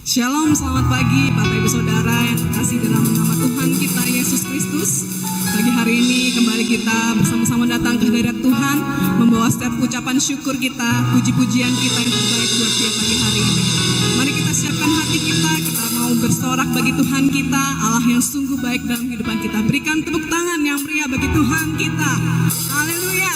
Shalom, selamat pagi Bapak Ibu Saudara yang terkasih dalam nama Tuhan kita Yesus Kristus. Pagi hari ini kembali kita bersama-sama datang ke hadirat Tuhan, membawa setiap ucapan syukur kita, puji-pujian kita yang terbaik buat dia pagi hari ini. Mari kita siapkan hati kita mau bersorak bagi Tuhan kita, Allah yang sungguh baik dalam kehidupan kita. Berikan tepuk tangan yang meriah bagi Tuhan kita. Haleluya.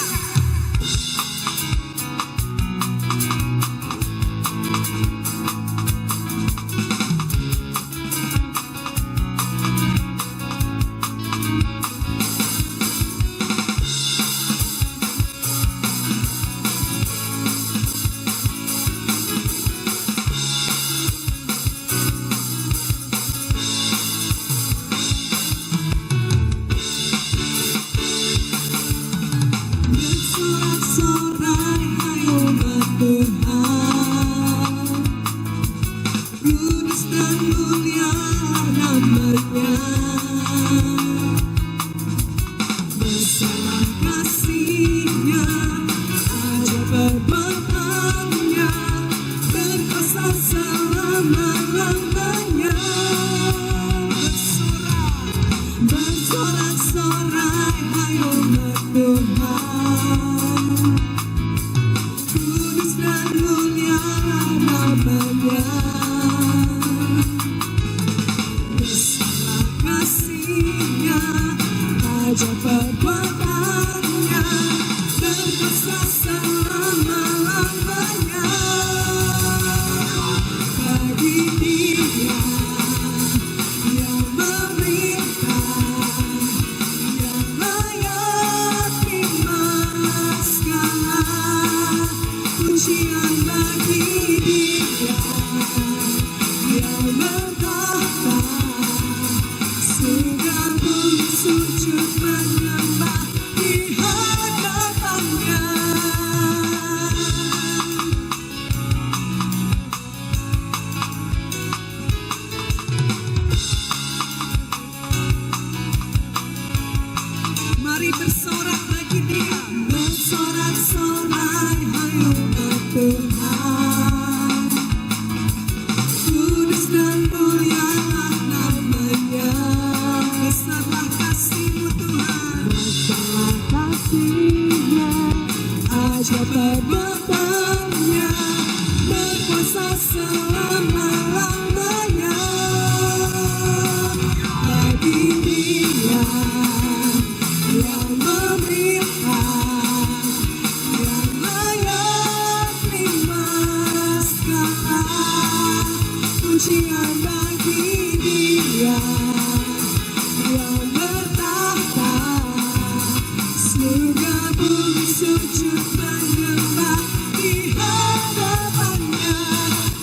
Mari bersorak bagi dia, bersorak-sorai, hayo Tuhan. Kudus dan mulialah namanya, besarlah kasih-Mu Tuhan. Besarlah kasih-Nya, ajaib perbuatannya, berkuasa selama-lamanya. Bagi dia yang memerintah, yang layak terima segala pujian bagi dia yang bertahta, surga bumi sujud menyembah di hadapannya.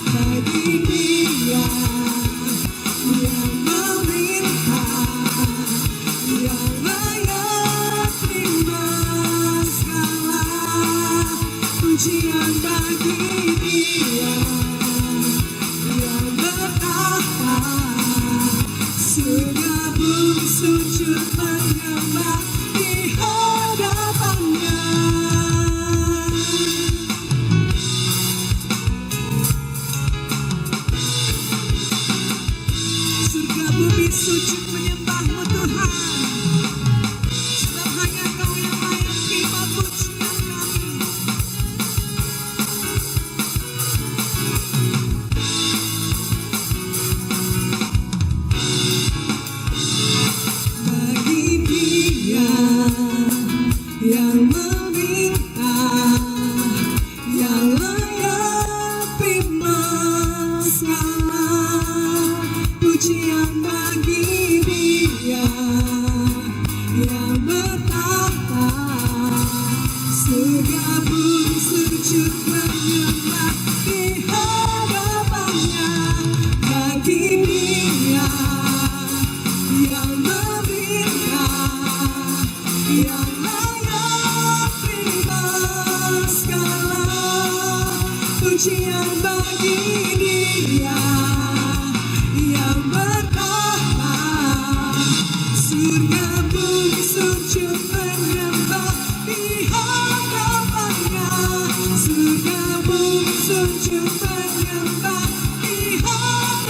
Bagi dia yang memerintah, yang layak terima segala pujian bagi dia yang bertahta, surga bumi sujud menyembah di hadapannya. Surga bumi sujud menyembah-Mu Tuhan, sebab hanya Kau yang layak terima pujian kami. Bagi dia yang meminta, yang layak terima segala pujian bagi dia yang bertahta, surga bumi sujud menyembah di hadapannya. Bagi dia yang meminta, yang layak terima segala pujian bagi dia yang bertahta, surga bumi sujud menyembah di hadapannya. Surga bumi sujud menyembah di hadapannya.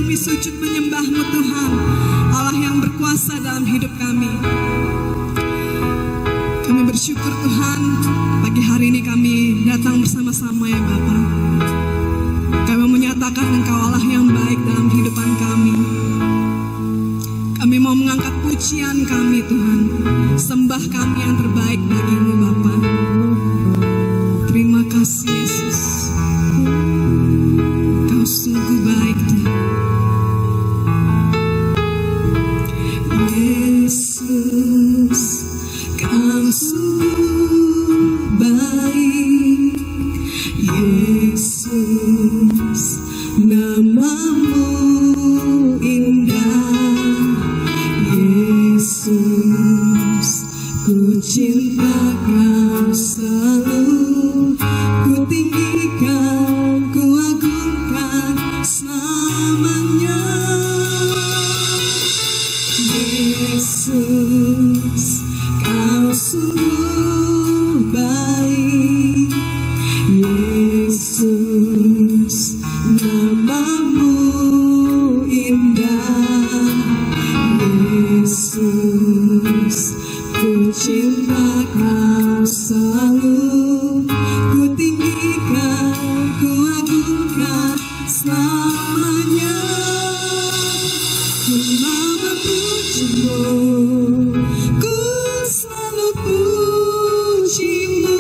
bumi sujud menyembah-Mu Tuhan, Allah yang berkuasa dalam hidup kami. Kami bersyukur Tuhan, pagi hari ini kami datang bersama-sama ya Bapa. Kami menyatakan Engkau Allah yang baik dalam kehidupan kami. Kami mau mengangkat pujian kami Tuhan, sembah kami yang terbaik bagi-Mu Bapa. Terima kasih Yesus, Kau sungguh baik Tuhan. Yesus, Kau sungguh baik. Yesus, nama-Mu indah. Yesus, ku cinta Kau selalu, ku tinggikan, ku agungkan selamanya. Yesus, Kau sungguh baik. Yesus, nama-Mu indah. Yesus, ku cinta Kau selalu, ku tinggikan, ku agungkan selamanya. Ku mau memuji-Mu, ku selalu puji-Mu.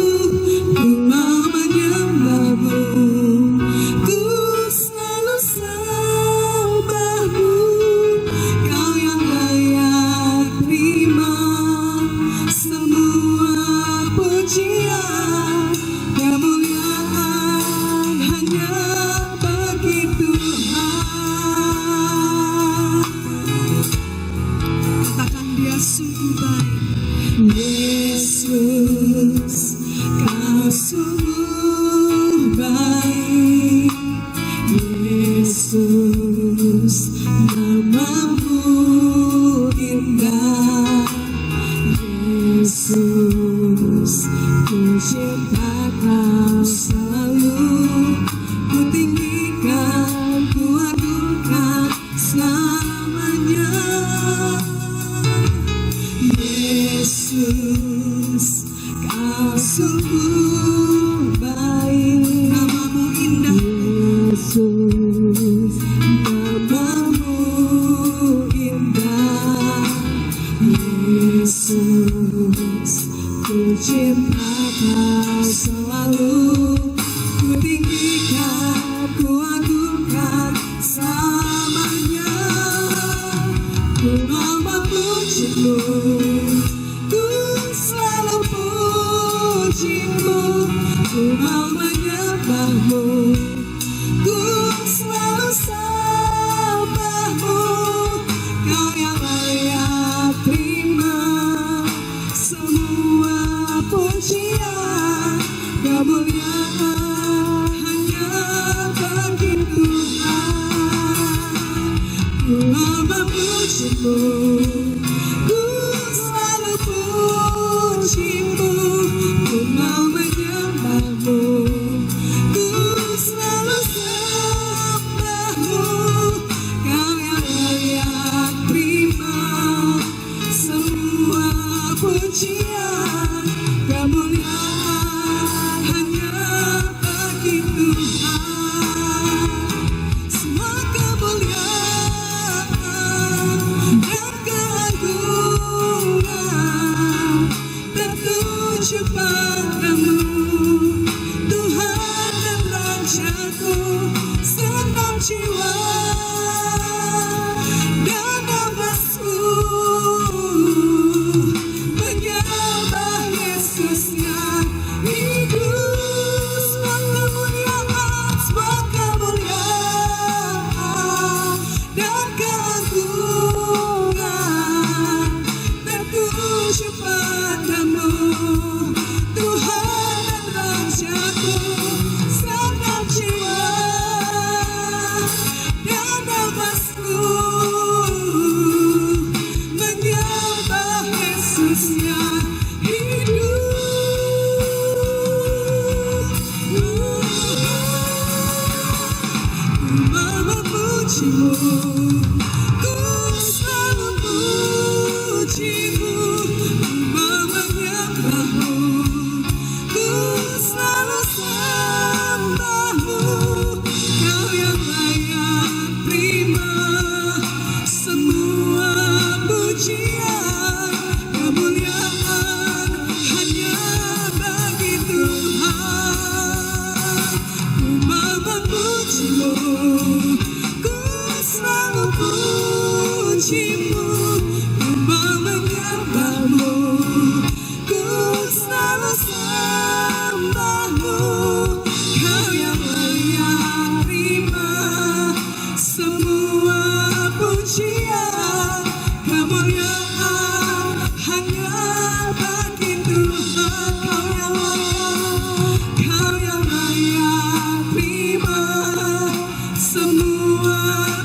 Ku mau menyembah-Mu, ku selalu sembah-Mu. Kau yang layak terima semua pujian, kemuliaan hanya bagi Tuhan. Katakan Dia sungguh baik. Yesus, Kau sungguh baik. Yesus, nama-Mu indah. Yesus, ku cinta Kau selalu, ku tinggikan, ku agungkan selamanya. Yesus, Kau sungguh baik. Nama-Mu indah. Yesus, nama-Mu indah. Yesus, ku cinta Kau selalu, ku tinggikan, ku agungkan selamanya. Ku mau memuji-Mu, ku selalu puji-Mu. Ku mau menyembah-Mu, ku selalu sembah-Mu. Kau yang layak terima semua pujian, kemuliaan hanya bagi Tuhan. Ku mau memuji-Mu, ku selalu puji-Mu. Ku mau menyembah-Mu, ku selalu sembah-Mu. Kau yang layak terima semua pujian, kemuliaan hanya bagi Tuhan. Semua kemuliaan dan memujimu, ku selalu memujimu, ku menyembahmu, ku selalu sembahmu, kau yang layak terima semua pujian, kemuliaan hanya bagi Tuhan. Ku memujimu, ku selalu pujimu, ku menyembahmu, ku selalu sembahmu, kau yang layak terima semua pujian, kemuliaan hanya bagi Tuhan. Kau yang layak terima semua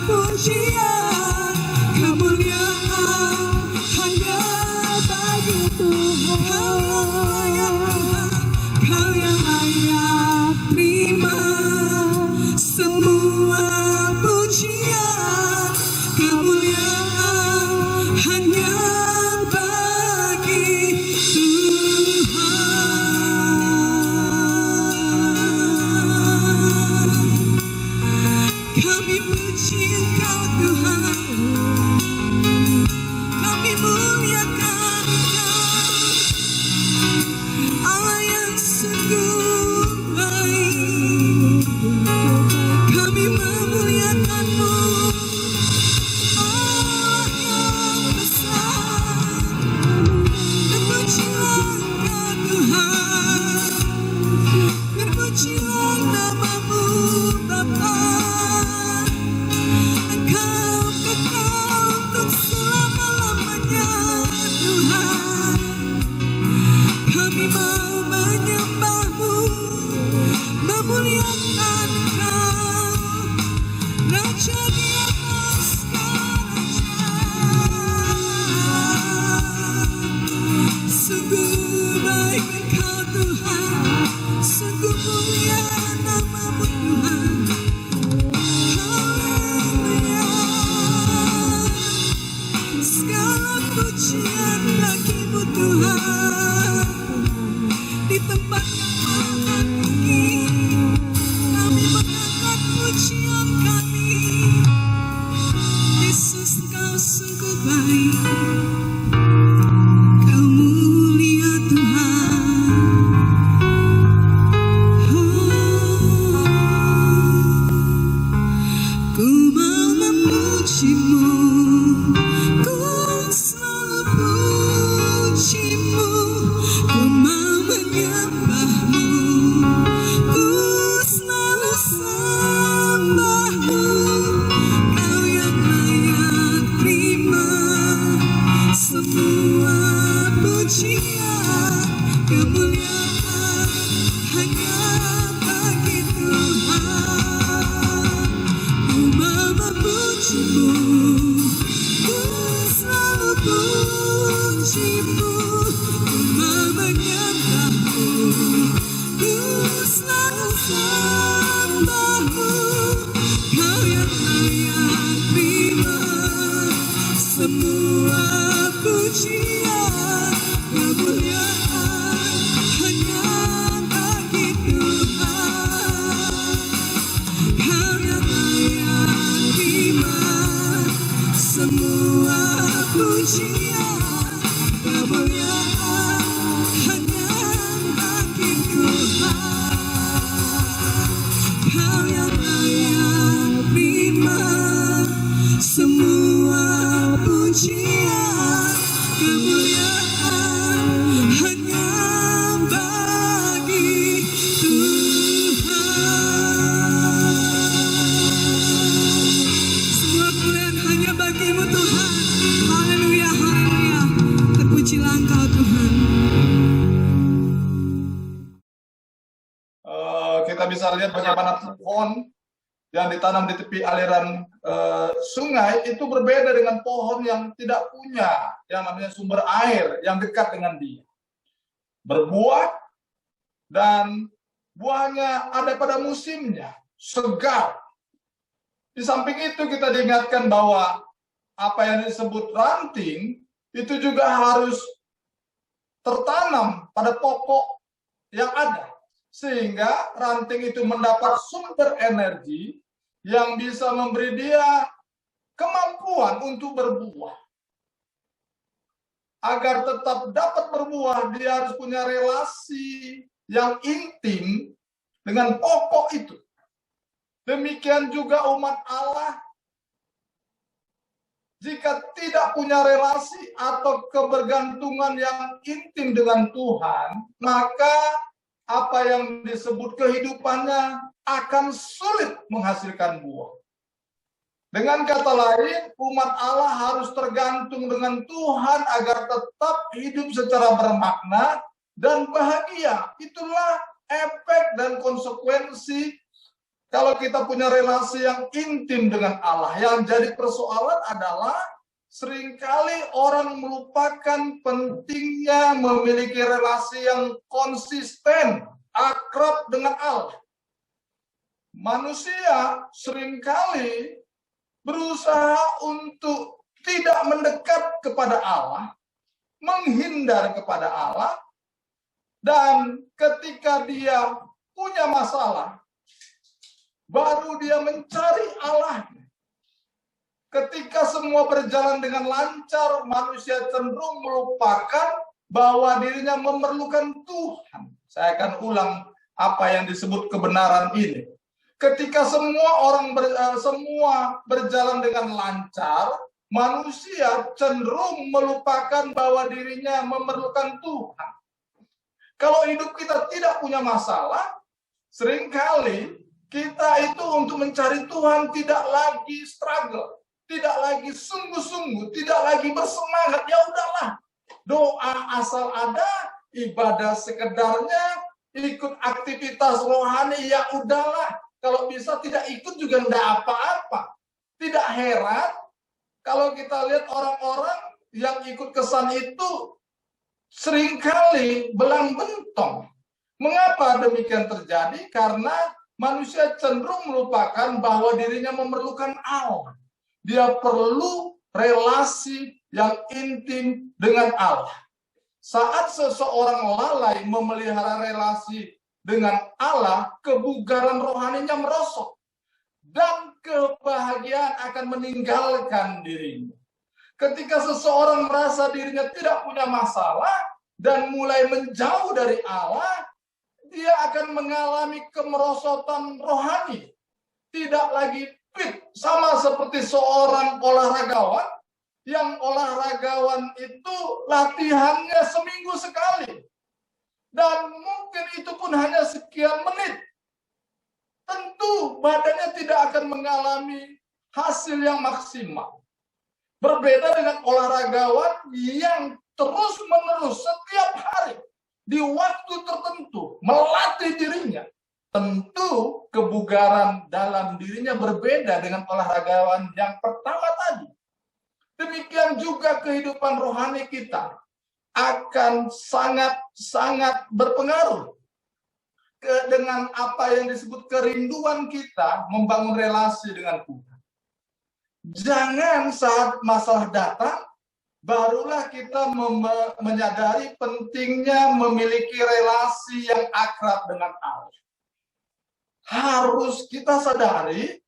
pujian, kemuliaan hanya bagi Tuhan. Kau yang layak terima semua pujian, kemuliaan hanya bagi Tuhan. Kami puji Engkau Tuhan, kami muliakan Engkau, Allah yang sungguh baik. Kami memuliakan-Mu, Allah yang besar. Terpujilah Engkau Tuhan, terpujilah nama-Mu Bapa. Engkau kekal untuk selama-lamanya Tuhan. Kami mau menyembah-Mu, memuliakan Engkau, Raja di atas segala raja. Sungguh baik Engkau Tuhan, sungguh mulia nama-Mu Tuhan. Haleluya. Segala pujian bagi-Mu Tuhan. Di tempat yang maha tinggi, kami mengangkat pujian kami. Yesus, Engkau sungguh baik, Kau mulia Tuhan. Oh, ku mau memuji-Mu, ku selalu puji-Mu, ku mau menyembah-Mu, ku selalu sembah-Mu, Kau yang layak terima semua pujian, kemuliaan hanya bagi Tuhan. Ku mau memuji-Mu, ku selalu puji-Mu, ku mau menyembah-Mu, ku selalu sembah-Mu, Kau yang layak terima semua pujian, kemuliaan hanya bagi Tuhan. Kau yang layak terima semua pujian, kemuliaan hanya bagi Tuhan. Kau yang layak terima semua pujian, kemuliaan hanya bagi Tuhan. Semua kemuliaan hanya bagi-Mu Tuhan. Haleluya, haleluya. Terpujilah Engkau Tuhan. Kita bisa lihat bagaimana pohon yang ditanam di tepi aliran sungai itu berbeda dengan pohon yang tidak punya yang namanya sumber air yang dekat dengan dia. Berbuah dan buahnya ada pada musimnya, segar. Di samping itu kita diingatkan bahwa apa yang disebut ranting itu juga harus tertanam pada pokok yang ada. Sehingga ranting itu mendapat sumber energi yang bisa memberi dia kemampuan untuk berbuah. Agar tetap dapat berbuah, dia harus punya relasi yang intim dengan pokok itu. Demikian juga umat Allah, jika tidak punya relasi atau kebergantungan yang intim dengan Tuhan, maka apa yang disebut kehidupannya akan sulit menghasilkan buah. Dengan kata lain, umat Allah harus tergantung dengan Tuhan agar tetap hidup secara bermakna dan bahagia. Itulah efek dan konsekuensi kalau kita punya relasi yang intim dengan Allah. Yang jadi persoalan adalah seringkali orang melupakan pentingnya memiliki relasi yang konsisten, akrab dengan Allah. Manusia seringkali berusaha untuk tidak mendekat kepada Allah, menghindar kepada Allah, dan ketika dia punya masalah, baru dia mencari Allah. Ketika semua berjalan dengan lancar, manusia cenderung melupakan bahwa dirinya memerlukan Tuhan. Saya akan ulang apa yang disebut kebenaran ini. Ketika semua berjalan dengan lancar, manusia cenderung melupakan bahwa dirinya memerlukan Tuhan. Kalau hidup kita tidak punya masalah, seringkali kita itu untuk mencari Tuhan tidak lagi struggle, tidak lagi sungguh-sungguh, tidak lagi bersemangat. Ya udahlah, doa asal ada, ibadah sekedarnya, ikut aktivitas rohani, ya udahlah. Kalau bisa tidak ikut juga enggak apa-apa. Tidak heran kalau kita lihat orang-orang yang ikut kesan itu seringkali belang bentong. Mengapa demikian terjadi? Karena manusia cenderung melupakan bahwa dirinya memerlukan Allah. Dia perlu relasi yang intim dengan Allah. Saat seseorang lalai memelihara relasi dengan Allah, kebugaran rohaninya merosot. Dan kebahagiaan akan meninggalkan dirinya. Ketika seseorang merasa dirinya tidak punya masalah dan mulai menjauh dari Allah, dia akan mengalami kemerosotan rohani. Tidak lagi fit, sama seperti seorang olahragawan, yang olahragawan itu latihannya seminggu sekali. Dan mungkin itu pun hanya sekian menit. Tentu badannya tidak akan mengalami hasil yang maksimal. Berbeda dengan olahragawan yang terus-menerus setiap hari di waktu tertentu melatih dirinya. Tentu kebugaran dalam dirinya berbeda dengan olahragawan yang pertama tadi. Demikian juga kehidupan rohani kita akan sangat-sangat berpengaruh dengan apa yang disebut kerinduan kita membangun relasi dengan Tuhan. Jangan saat masalah datang, barulah kita menyadari pentingnya memiliki relasi yang akrab dengan Allah. Harus kita sadari,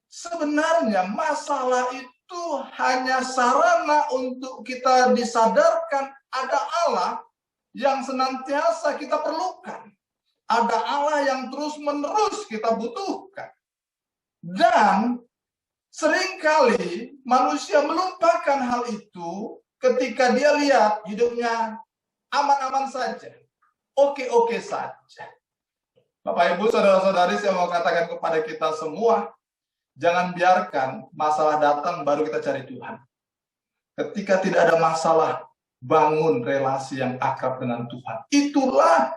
sebenarnya masalah itu hanya sarana untuk kita disadarkan ada Allah yang senantiasa kita perlukan. Ada Allah yang terus-menerus kita butuhkan. Dan seringkali manusia melupakan hal itu ketika dia lihat hidupnya aman-aman saja. Oke-oke saja. Bapak, Ibu, saudara-saudari, saya mau katakan kepada kita semua, jangan biarkan masalah datang baru kita cari Tuhan. Ketika tidak ada masalah, bangun relasi yang akrab dengan Tuhan. Itulah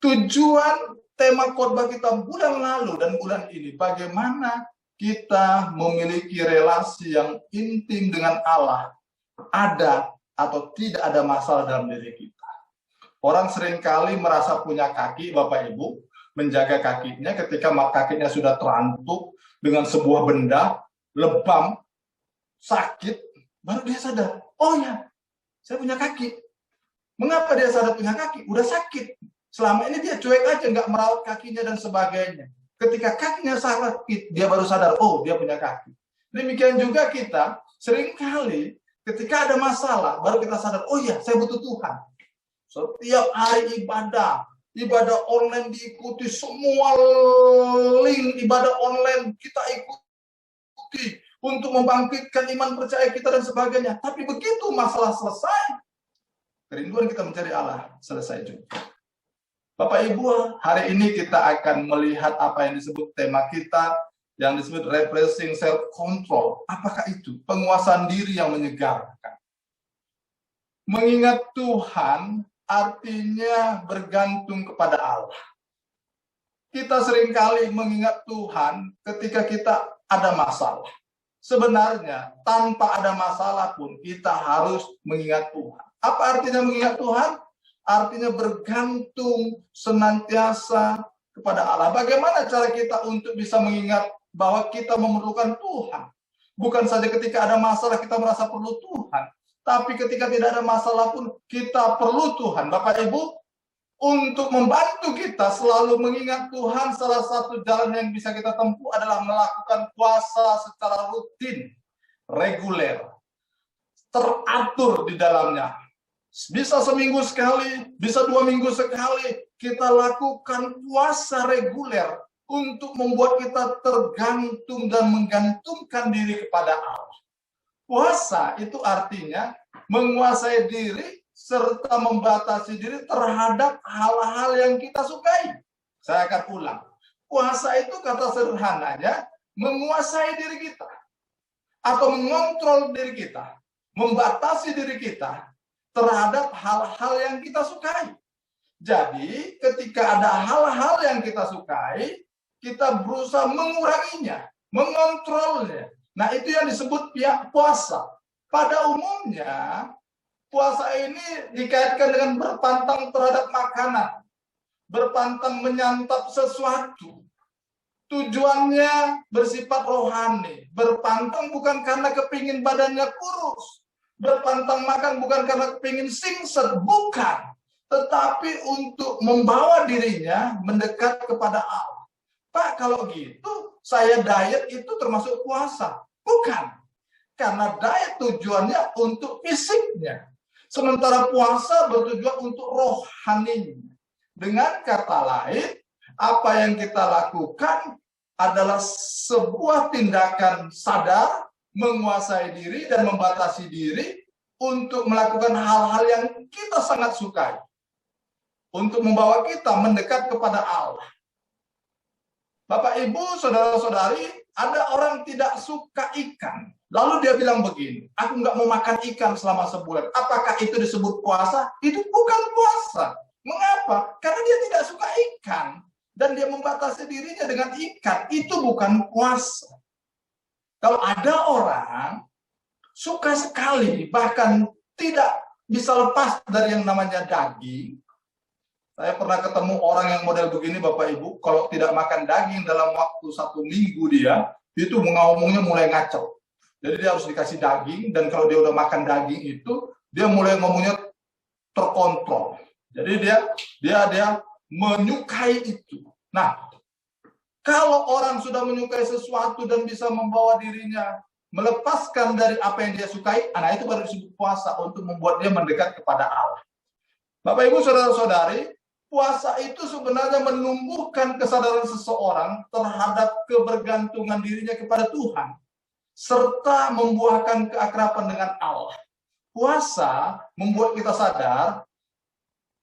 tujuan tema khotbah kita bulan lalu dan bulan ini. Bagaimana kita memiliki relasi yang intim dengan Allah, ada atau tidak ada masalah dalam diri kita. Orang seringkali merasa punya kaki, Bapak Ibu, menjaga kakinya ketika kakinya sudah terantuk dengan sebuah benda, lebam, sakit, baru dia sadar, oh ya, saya punya kaki. Mengapa dia sadar punya kaki? Udah sakit. Selama ini dia cuek aja, nggak merawat kakinya dan sebagainya. Ketika kakinya sakit, dia baru sadar, oh dia punya kaki. Demikian juga kita, seringkali ketika ada masalah, baru kita sadar, oh iya, saya butuh Tuhan. Setiap hari ibadah online diikuti, semua link ibadah online kita ikuti untuk membangkitkan iman percaya kita dan sebagainya. Tapi begitu masalah selesai, kerinduan kita mencari Allah selesai juga. Bapak Ibu, hari ini kita akan melihat apa yang disebut tema kita, yang disebut repressing self-control. Apakah itu? Penguasaan diri yang menyegarkan. Mengingat Tuhan artinya bergantung kepada Allah. Kita seringkali mengingat Tuhan ketika kita ada masalah. Sebenarnya tanpa ada masalah pun kita harus mengingat Tuhan. Apa artinya mengingat Tuhan? Artinya bergantung senantiasa kepada Allah. Bagaimana cara kita untuk bisa mengingat bahwa kita memerlukan Tuhan? Bukan saja ketika ada masalah kita merasa perlu Tuhan, tapi ketika tidak ada masalah pun kita perlu Tuhan. Bapak Ibu, untuk membantu kita selalu mengingat Tuhan, salah satu jalan yang bisa kita tempuh adalah melakukan puasa secara rutin, reguler, teratur di dalamnya. Bisa seminggu sekali, bisa 2 minggu sekali, kita lakukan puasa reguler untuk membuat kita tergantung dan menggantungkan diri kepada Allah. Puasa itu artinya menguasai diri serta membatasi diri terhadap hal-hal yang kita sukai. Saya akan ulang. Puasa itu kata sederhananya menguasai diri kita atau mengontrol diri kita, membatasi diri kita terhadap hal-hal yang kita sukai. Jadi, ketika ada hal-hal yang kita sukai, kita berusaha menguranginya, mengontrolnya. Nah, itu yang disebut puasa. Pada umumnya, puasa ini dikaitkan dengan berpantang terhadap makanan, berpantang menyantap sesuatu. Tujuannya bersifat rohani. Berpantang bukan karena kepingin badannya kurus. Berpantang makan bukan karena kepingin singset, bukan. Tetapi untuk membawa dirinya mendekat kepada Allah. Pak, kalau gitu, saya diet itu termasuk puasa. Bukan. Karena diet tujuannya untuk fisiknya. Sementara puasa bertujuan untuk rohaninya. Dengan kata lain, apa yang kita lakukan adalah sebuah tindakan sadar, menguasai diri dan membatasi diri untuk melakukan hal-hal yang kita sangat sukai. Untuk membawa kita mendekat kepada Allah. Bapak, Ibu, saudara-saudari, ada orang tidak suka ikan. Lalu dia bilang begini, aku nggak mau makan ikan selama sebulan. Apakah itu disebut puasa? Itu bukan puasa. Mengapa? Karena dia tidak suka ikan. Dan dia membatasi dirinya dengan ikan. Itu bukan puasa. Kalau ada orang suka sekali, bahkan tidak bisa lepas dari yang namanya daging. Saya pernah ketemu orang yang model begini, Bapak Ibu, kalau tidak makan daging dalam waktu 1 minggu dia, itu ngomongnya mulai ngacau. Jadi dia harus dikasih daging, dan kalau dia udah makan daging itu, dia mulai ngomongnya terkontrol. Jadi dia menyukai itu. Nah, kalau orang sudah menyukai sesuatu dan bisa membawa dirinya melepaskan dari apa yang dia sukai, nah itu baru disebut puasa untuk membuat dia mendekat kepada Allah. Bapak, Ibu, saudara-saudari, puasa itu sebenarnya menumbuhkan kesadaran seseorang terhadap kebergantungan dirinya kepada Tuhan, serta membuahkan keakraban dengan Allah. Puasa membuat kita sadar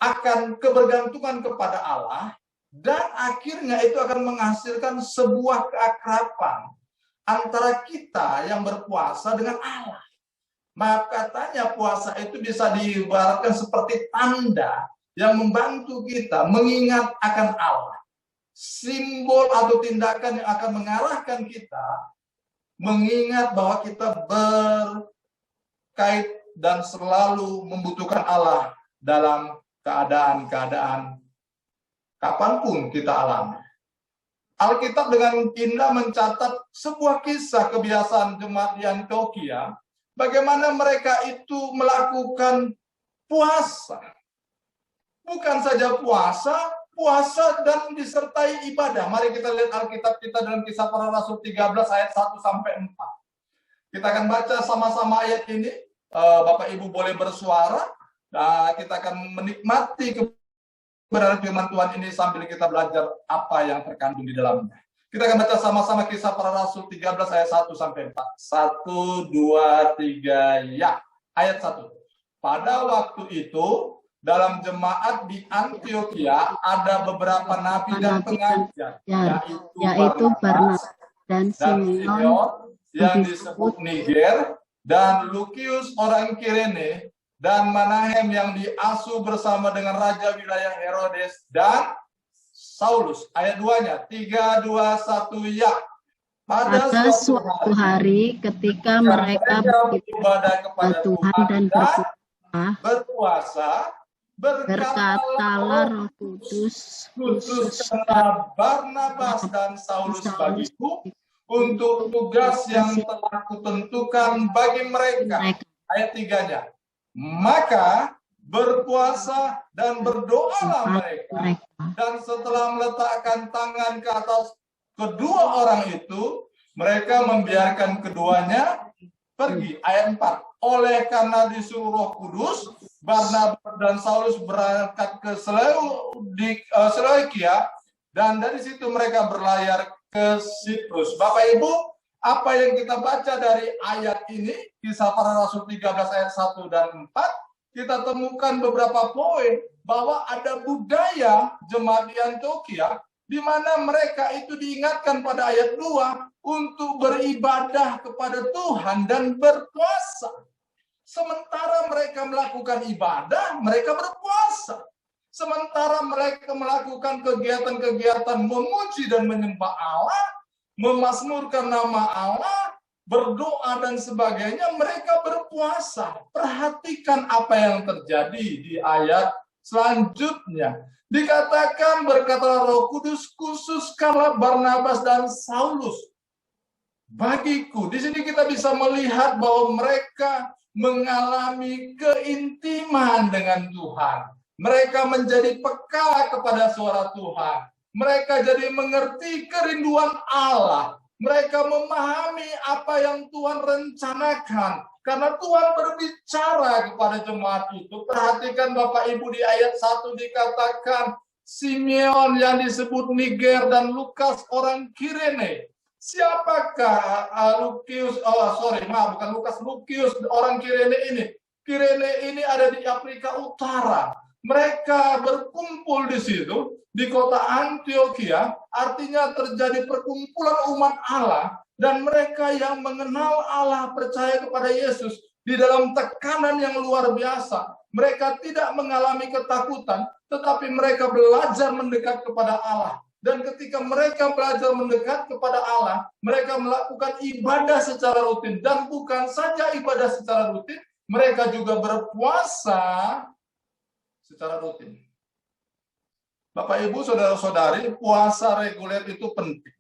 akan kebergantungan kepada Allah, dan akhirnya itu akan menghasilkan sebuah keakraban antara kita yang berpuasa dengan Allah. Maka katanya puasa itu bisa diibaratkan seperti tanda yang membantu kita mengingat akan Allah. Simbol atau tindakan yang akan mengarahkan kita mengingat bahwa kita berkait dan selalu membutuhkan Allah dalam keadaan-keadaan kapanpun kita alami. Alkitab dengan indah mencatat sebuah kisah kebiasaan jemaat di Antioquia, bagaimana mereka itu melakukan puasa. Bukan saja puasa dan disertai ibadah. Mari kita lihat Alkitab kita dalam Kisah Para Rasul 13 ayat 1 sampai 4. Kita akan baca sama-sama ayat ini. Bapak Ibu boleh bersuara. Kita akan menikmati kebenaran firman Tuhan ini sambil kita belajar apa yang terkandung di dalamnya. Kita akan baca sama-sama Kisah Para Rasul 13 ayat 1 sampai 4. 1, 2, 3, ya. Ayat 1. Pada waktu itu, dalam jemaat di Antioquia ada beberapa nabi dan pengajar, yaitu Barnabas dan Simeon yang disebut Niger, dan Lukius orang Kirene, dan Manahem yang diasuh bersama dengan raja wilayah Herodes, dan Saulus. Ayat 2-nya, 3, 2, 1, ya. Pada suatu hari ketika mereka beribadah kepada Tuhan dan berpuasa, berkatalah Roh Kudus, khususlah Barnabas dan Saulus bagiku untuk tugas yang telah kutentukan bagi mereka. Ayat 3-nya. Maka berpuasa dan berdoalah mereka, dan setelah meletakkan tangan ke atas kedua orang itu, mereka membiarkan keduanya pergi. Ayat 4. Oleh karena disuruh Roh Kudus, Barnabas dan Saulus berangkat ke Seleukia, dan dari situ mereka berlayar ke Siprus. Bapak Ibu, apa yang kita baca dari ayat ini, Kisah Para Rasul 13 ayat 1 dan 4, kita temukan beberapa poin bahwa ada budaya jemaat di Antioquia di mana mereka itu diingatkan pada ayat 2 untuk beribadah kepada Tuhan dan berpuasa. Sementara mereka melakukan ibadah, mereka berpuasa. Sementara mereka melakukan kegiatan-kegiatan memuji dan menyembah Allah, memasmurkan nama Allah, berdoa dan sebagainya, mereka berpuasa. Perhatikan apa yang terjadi di ayat selanjutnya. Dikatakan berkata Roh Kudus, khususkanlah Barnabas dan Saulus bagiku. Di sini kita bisa melihat bahwa mereka mengalami keintiman dengan Tuhan. Mereka menjadi peka kepada suara Tuhan. Mereka jadi mengerti kerinduan Allah. Mereka memahami apa yang Tuhan rencanakan. Karena Tuhan berbicara kepada jemaat itu. Perhatikan Bapak Ibu di ayat 1 dikatakan Simeon yang disebut Niger dan Lukas orang Kirene. Siapakah Lukius? Bukan Lukas, Lukius orang Kirene ini. Kirene ini ada di Afrika Utara. Mereka berkumpul di situ di kota Antioquia, artinya terjadi perkumpulan umat Allah dan mereka yang mengenal Allah, percaya kepada Yesus di dalam tekanan yang luar biasa. Mereka tidak mengalami ketakutan, tetapi mereka belajar mendekat kepada Allah. Dan ketika mereka belajar mendekat kepada Allah, mereka melakukan ibadah secara rutin. Dan bukan saja ibadah secara rutin, mereka juga berpuasa secara rutin. Bapak, Ibu, Saudara-saudari, puasa reguler itu penting.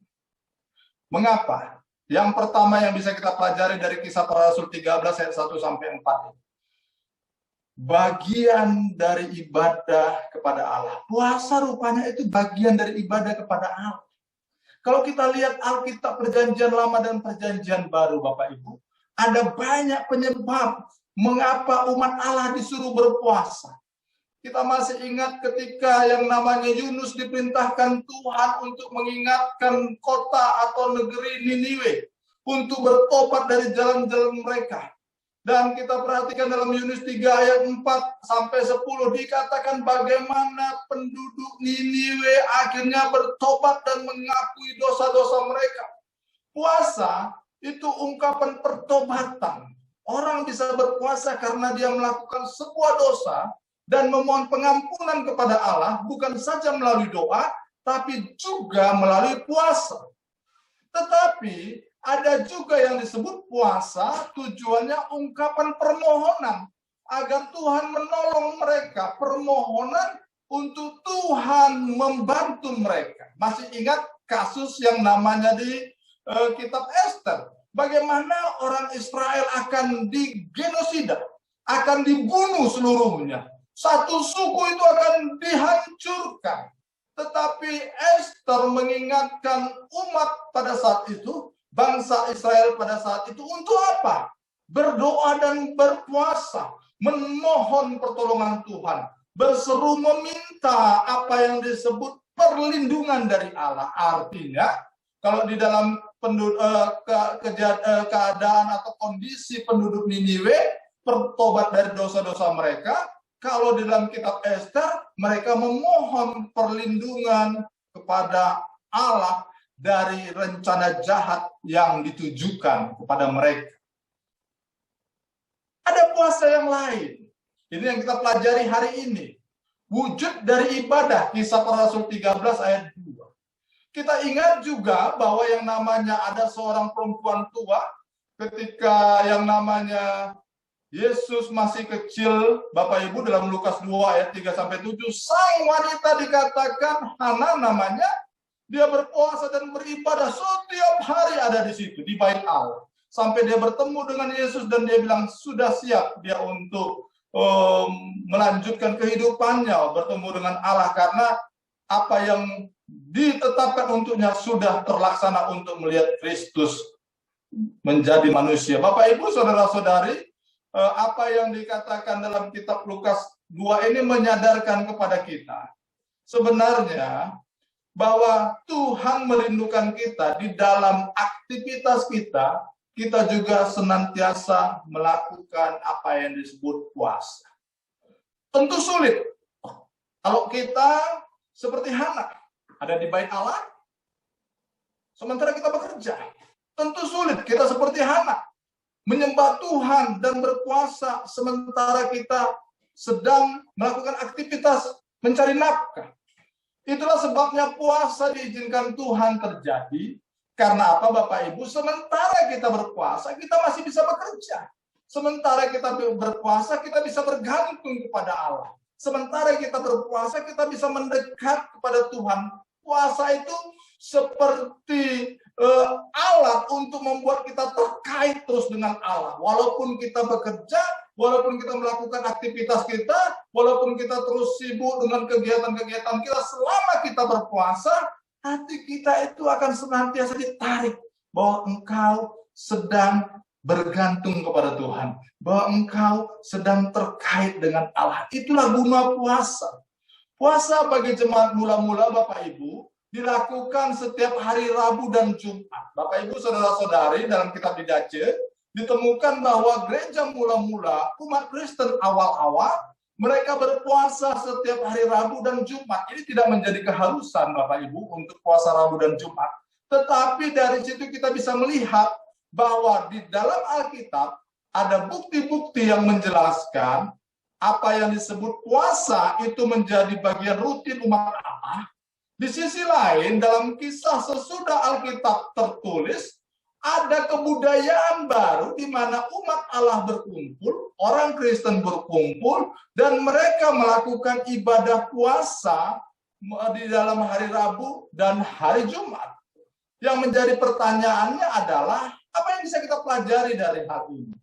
Mengapa? Yang pertama yang bisa kita pelajari dari Kisah Para Rasul 13 ayat 1 sampai 4. Bagian dari ibadah kepada Allah. Puasa rupanya itu bagian dari ibadah kepada Allah. Kalau kita lihat Alkitab Perjanjian Lama dan Perjanjian Baru, Bapak Ibu, ada banyak penyebab mengapa umat Allah disuruh berpuasa. Kita masih ingat ketika yang namanya Yunus diperintahkan Tuhan untuk mengingatkan kota atau negeri Niniwe untuk bertobat dari jalan-jalan mereka. Dan kita perhatikan dalam Yunus 3 ayat 4 sampai 10 dikatakan bagaimana penduduk Niniwe akhirnya bertobat dan mengakui dosa-dosa mereka. Puasa itu ungkapan pertobatan. Orang bisa berpuasa karena dia melakukan sebuah dosa dan memohon pengampunan kepada Allah bukan saja melalui doa, tapi juga melalui puasa. Tetapi ada juga yang disebut puasa, tujuannya ungkapan permohonan agar Tuhan menolong mereka. Permohonan untuk Tuhan membantu mereka. Masih ingat kasus yang namanya di kitab Ester? Bagaimana orang Israel akan digenosida, akan dibunuh seluruhnya. Satu suku itu akan dihancurkan. Tetapi Ester mengingatkan umat pada saat itu, bangsa Israel pada saat itu, untuk apa? Berdoa dan berpuasa, memohon pertolongan Tuhan, berseru meminta apa yang disebut perlindungan dari Allah. Artinya, kalau di dalam keadaan atau kondisi penduduk Niniwe bertobat dari dosa-dosa mereka, kalau di dalam kitab Ester mereka memohon perlindungan kepada Allah dari rencana jahat yang ditujukan kepada mereka. Ada puasa yang lain. Ini yang kita pelajari hari ini. Wujud dari ibadah, Kisah Para Rasul 13 ayat 2. Kita ingat juga bahwa yang namanya ada seorang perempuan tua ketika yang namanya Yesus masih kecil, Bapak Ibu, dalam Lukas 2 ayat 3-7, sang wanita dikatakan Hana namanya, dia berpuasa dan beribadah setiap hari ada di situ, di bait Allah. Sampai dia bertemu dengan Yesus dan dia bilang sudah siap dia untuk melanjutkan kehidupannya, bertemu dengan Allah, karena apa yang ditetapkan untuknya sudah terlaksana untuk melihat Kristus menjadi manusia. Bapak Ibu, saudara-saudari, apa yang dikatakan dalam kitab Lukas 2 ini menyadarkan kepada kita sebenarnya bahwa Tuhan merindukan kita di dalam aktivitas kita. Kita juga senantiasa melakukan apa yang disebut puasa. Tentu sulit kalau kita seperti Hana ada di bait Allah sementara kita bekerja. Tentu sulit kita seperti Hana menyembah Tuhan dan berpuasa sementara kita sedang melakukan aktivitas mencari nafkah. Itulah sebabnya puasa diizinkan Tuhan terjadi. Karena apa, Bapak Ibu? Sementara kita berpuasa, kita masih bisa bekerja. Sementara kita berpuasa, kita bisa bergantung kepada Allah. Sementara kita berpuasa, kita bisa mendekat kepada Tuhan. Puasa itu seperti alat untuk membuat kita terkait terus dengan Allah. Walaupun kita bekerja, walaupun kita melakukan aktivitas kita, walaupun kita terus sibuk dengan kegiatan-kegiatan kita, selama kita berpuasa, hati kita itu akan senantiasa ditarik bahwa engkau sedang bergantung kepada Tuhan, bahwa engkau sedang terkait dengan Allah. Itulah guna puasa. Puasa bagi jemaat mula-mula, Bapak Ibu, dilakukan setiap hari Rabu dan Jumat. Bapak Ibu, saudara-saudari, dalam kitab Didace ditemukan bahwa gereja mula-mula umat Kristen awal-awal mereka berpuasa setiap hari Rabu dan Jumat. Ini tidak menjadi keharusan, Bapak Ibu, untuk puasa Rabu dan Jumat. Tetapi dari situ kita bisa melihat bahwa di dalam Alkitab ada bukti-bukti yang menjelaskan apa yang disebut puasa itu menjadi bagian rutin umat Allah. Di sisi lain, dalam kisah sesudah Alkitab tertulis, ada kebudayaan baru di mana umat Allah berkumpul, orang Kristen berkumpul, dan mereka melakukan ibadah puasa di dalam hari Rabu dan hari Jumat. Yang menjadi pertanyaannya adalah, apa yang bisa kita pelajari dari hal ini?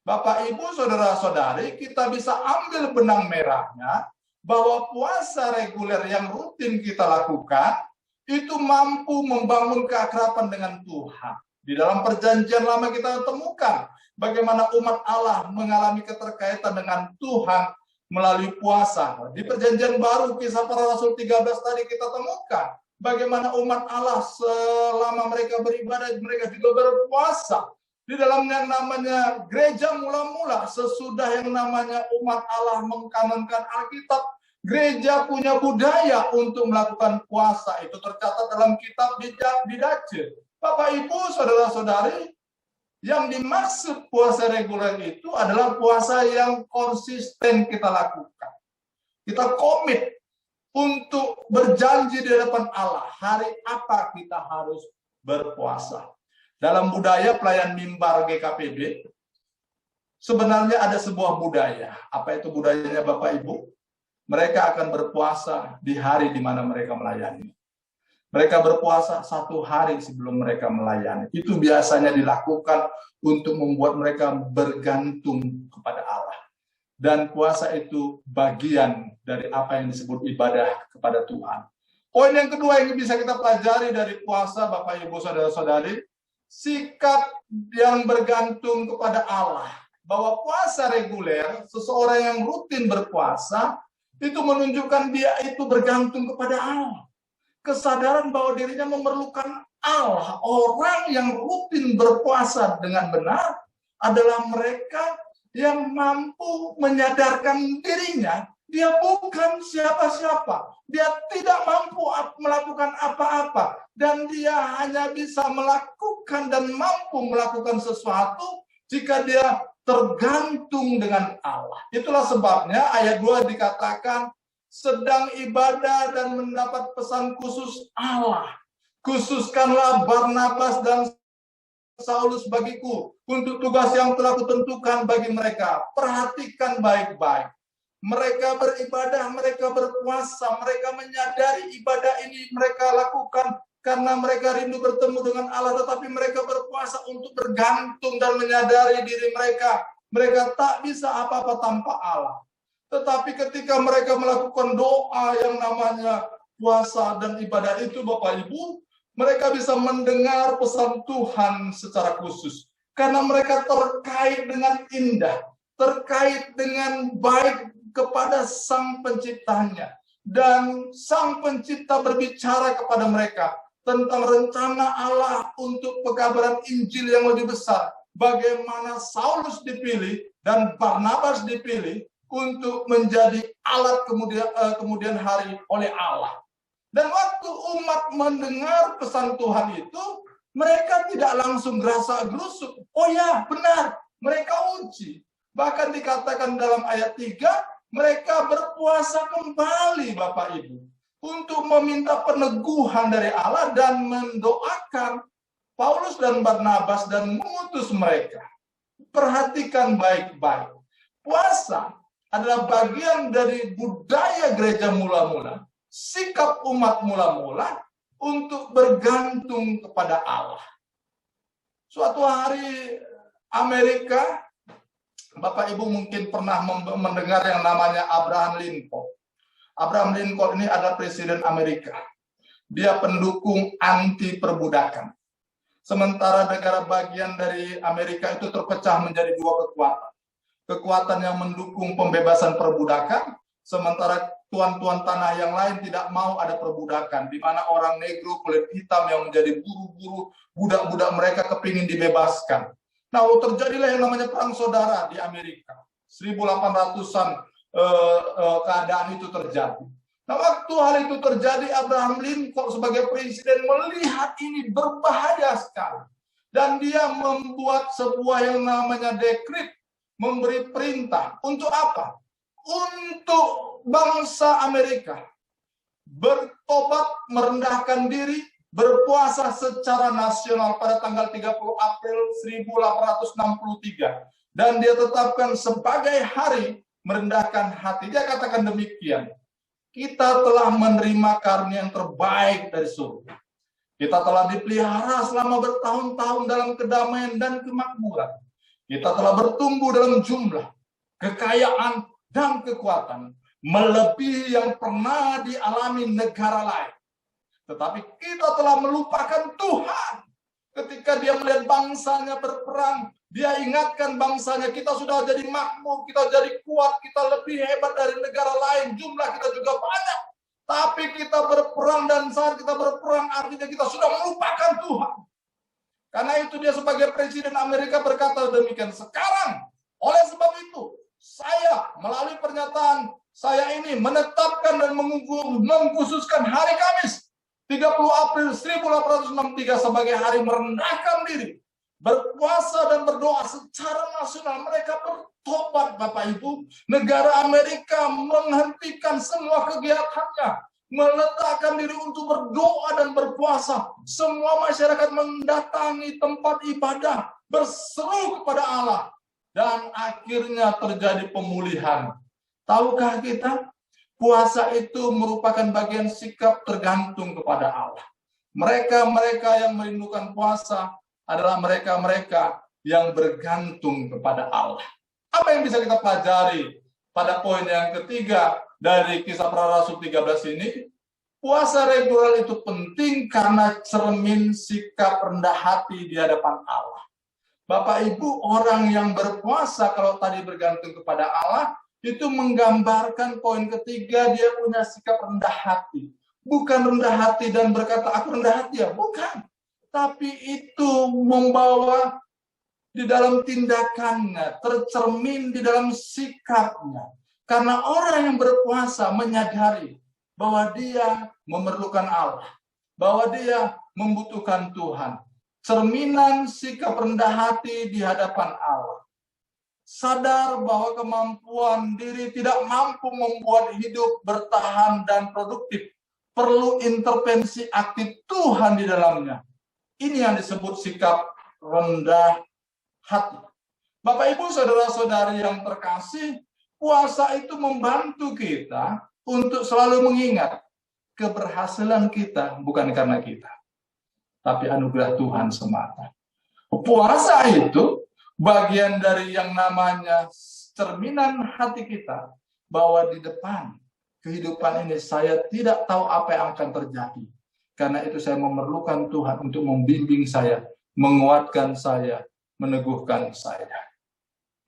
Bapak, Ibu, saudara-saudari, kita bisa ambil benang merahnya, bahwa puasa reguler yang rutin kita lakukan, itu mampu membangun keakraban dengan Tuhan. Di dalam perjanjian lama kita temukan bagaimana umat Allah mengalami keterkaitan dengan Tuhan melalui puasa. Di perjanjian baru, Kisah Para Rasul 13 tadi kita temukan bagaimana umat Allah selama mereka beribadah, mereka juga berpuasa. Di dalam yang namanya gereja mula-mula, sesudah yang namanya umat Allah mengkanonkan Alkitab, gereja punya budaya untuk melakukan puasa. Itu tercatat dalam kitab Didace. Bapak, Ibu, saudara-saudari, yang dimaksud puasa reguler itu adalah puasa yang konsisten kita lakukan. Kita komit untuk berjanji di hadapan Allah, hari apa kita harus berpuasa. Dalam budaya pelayan mimbar GKPB, sebenarnya ada sebuah budaya. Apa itu budayanya, Bapak Ibu? mereka akan berpuasa di hari di mana mereka melayani. Mereka berpuasa 1 hari sebelum mereka melayani. Itu biasanya dilakukan untuk membuat mereka bergantung kepada Allah. Dan puasa itu bagian dari apa yang disebut ibadah kepada Tuhan. Poin yang kedua yang bisa kita pelajari dari puasa, Bapak Ibu Saudara-saudari, sikap yang bergantung kepada Allah. Bahwa puasa reguler, seseorang yang rutin berpuasa, itu menunjukkan dia itu bergantung kepada Allah. Kesadaran bahwa dirinya memerlukan Allah. Orang yang rutin berpuasa dengan benar adalah mereka yang mampu menyadarkan dirinya. Dia bukan siapa-siapa. Dia tidak mampu melakukan apa-apa. Dan dia hanya bisa melakukan dan mampu melakukan sesuatu jika dia tergantung dengan Allah. Itulah sebabnya ayat 2 dikatakan, sedang ibadah dan mendapat pesan khusus Allah. Khususkanlah Barnabas dan Saulus bagiku untuk tugas yang telah kutentukan bagi mereka. Perhatikan baik-baik. Mereka beribadah, mereka berpuasa, mereka menyadari ibadah ini mereka lakukan karena mereka rindu bertemu dengan Allah, tetapi mereka berpuasa untuk bergantung dan menyadari diri mereka. Mereka tak bisa apa-apa tanpa Allah. Tetapi ketika mereka melakukan doa yang namanya puasa dan ibadah itu, Bapak Ibu, mereka bisa mendengar pesan Tuhan secara khusus. Karena mereka terkait dengan indah, terkait dengan baik kepada Sang Penciptanya. Dan Sang Pencipta berbicara kepada mereka tentang rencana Allah untuk pekabaran Injil yang lebih besar. Bagaimana Saulus dipilih dan Barnabas dipilih untuk menjadi alat kemudian hari oleh Allah. Dan waktu umat mendengar pesan Tuhan itu, mereka tidak langsung gerasa-gerusuk. Oh ya, benar, mereka uji. Bahkan dikatakan dalam ayat 3, mereka berpuasa kembali, Bapak Ibu, untuk meminta peneguhan dari Allah dan mendoakan Paulus dan Barnabas dan mengutus mereka. Perhatikan baik-baik. Puasa adalah bagian dari budaya gereja mula-mula, sikap umat mula-mula untuk bergantung kepada Allah. Suatu hari Amerika, Bapak Ibu mungkin pernah mendengar yang namanya Abraham Lincoln. Abraham Lincoln ini adalah presiden Amerika. Dia pendukung anti perbudakan. Sementara negara bagian dari Amerika itu terpecah menjadi 2 kekuatan. Kekuatan yang mendukung pembebasan perbudakan, sementara tuan-tuan tanah yang lain tidak mau ada perbudakan, di mana orang negro kulit hitam yang menjadi buruh-buruh, budak-budak mereka kepingin dibebaskan. Nah, terjadilah yang namanya perang saudara di Amerika. 1800-an keadaan itu terjadi. Nah, waktu hal itu terjadi, Abraham Lincoln sebagai presiden melihat ini berbahaya sekali. Dan dia membuat sebuah yang namanya dekret, memberi perintah. Untuk apa? Untuk bangsa Amerika bertobat, merendahkan diri, berpuasa secara nasional pada tanggal 30 April 1863. Dan dia tetapkan sebagai hari merendahkan hati. Dia katakan demikian, kita telah menerima karunia yang terbaik dari surga. Kita telah dipelihara selama bertahun-tahun dalam kedamaian dan kemakmuran. Kita telah bertumbuh dalam jumlah, kekayaan, dan kekuatan melebihi yang pernah dialami negara lain. Tetapi kita telah melupakan Tuhan. Ketika dia melihat bangsanya berperang, dia ingatkan bangsanya, kita sudah jadi makmur, kita jadi kuat, kita lebih hebat dari negara lain, jumlah kita juga banyak. Tapi kita berperang, dan saat kita berperang artinya kita sudah melupakan Tuhan. Karena itu dia sebagai presiden Amerika berkata demikian. Sekarang, oleh sebab itu, saya melalui pernyataan saya ini menetapkan dan mengkhususkan hari Kamis 30 April 1863 sebagai hari merendahkan diri, berpuasa dan berdoa secara nasional. Mereka bertobat, Bapak Ibu. Negara Amerika menghentikan semua kegiatannya, meletakkan diri untuk berdoa dan berpuasa. Semua masyarakat mendatangi tempat ibadah, berseru kepada Allah. Dan akhirnya terjadi pemulihan. Tahukah kita Puasa itu merupakan bagian sikap tergantung kepada Allah. Mereka-mereka yang merindukan puasa adalah mereka-mereka yang bergantung kepada Allah. Apa yang bisa kita pelajari pada poin yang ketiga dari Kisah Para Rasul 13 ini? Puasa reguler itu penting karena cermin sikap rendah hati di hadapan Allah. Bapak Ibu, orang yang berpuasa kalau tadi bergantung kepada Allah, itu menggambarkan poin ketiga, dia punya sikap rendah hati. Bukan rendah hati dan berkata, aku rendah hati ya, bukan. Tapi itu membawa di dalam tindakannya, tercermin di dalam sikapnya. Karena orang yang berpuasa menyadari bahwa dia memerlukan Allah, bahwa dia membutuhkan Tuhan. Cerminan sikap rendah hati di hadapan Allah. Sadar bahwa kemampuan diri tidak mampu membuat hidup bertahan dan produktif. Perlu intervensi aktif Tuhan di dalamnya. Ini yang disebut sikap rendah hati. Bapak Ibu saudara-saudari yang terkasih, puasa itu membantu kita untuk selalu mengingat keberhasilan kita bukan karena kita, tapi anugerah Tuhan semata. Puasa itu bagian dari yang namanya cerminan hati kita, bahwa di depan kehidupan ini saya tidak tahu apa yang akan terjadi. Karena itu saya memerlukan Tuhan untuk membimbing saya, menguatkan saya, meneguhkan saya.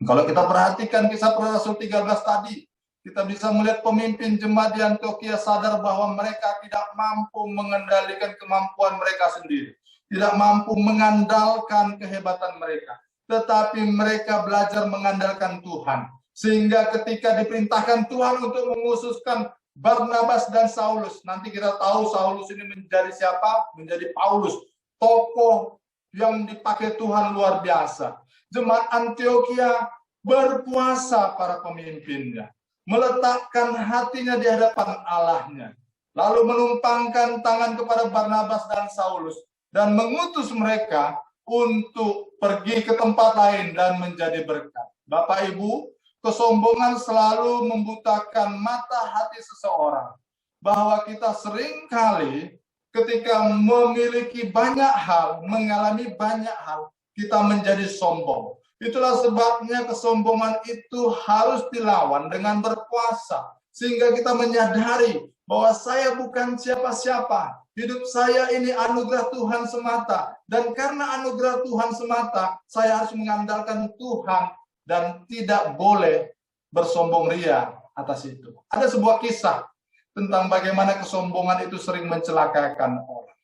Kalau kita perhatikan Kisah Para Rasul 13 tadi, kita bisa melihat pemimpin jemaat di Antiokhia sadar bahwa mereka tidak mampu mengendalikan kemampuan mereka sendiri. Tidak mampu mengandalkan kehebatan mereka. Tetapi mereka belajar mengandalkan Tuhan. Sehingga ketika diperintahkan Tuhan untuk mengkhususkan Barnabas dan Saulus. Nanti kita tahu Saulus ini menjadi siapa? Menjadi Paulus. Tokoh yang dipakai Tuhan luar biasa. Jemaat Antiokhia berpuasa para pemimpinnya. Meletakkan hatinya di hadapan Allahnya. Lalu menumpangkan tangan kepada Barnabas dan Saulus. Dan mengutus mereka untuk pergi ke tempat lain dan menjadi berkat. Bapak Ibu, kesombongan selalu membutakan mata hati seseorang. Bahwa kita seringkali ketika memiliki banyak hal, mengalami banyak hal, kita menjadi sombong. Itulah sebabnya kesombongan itu harus dilawan dengan berpuasa. Sehingga kita menyadari bahwa saya bukan siapa-siapa. Hidup saya ini anugerah Tuhan semata. Dan karena anugerah Tuhan semata, saya harus mengandalkan Tuhan dan tidak boleh bersombong ria atas itu. Ada sebuah kisah tentang bagaimana kesombongan itu sering mencelakakan orang.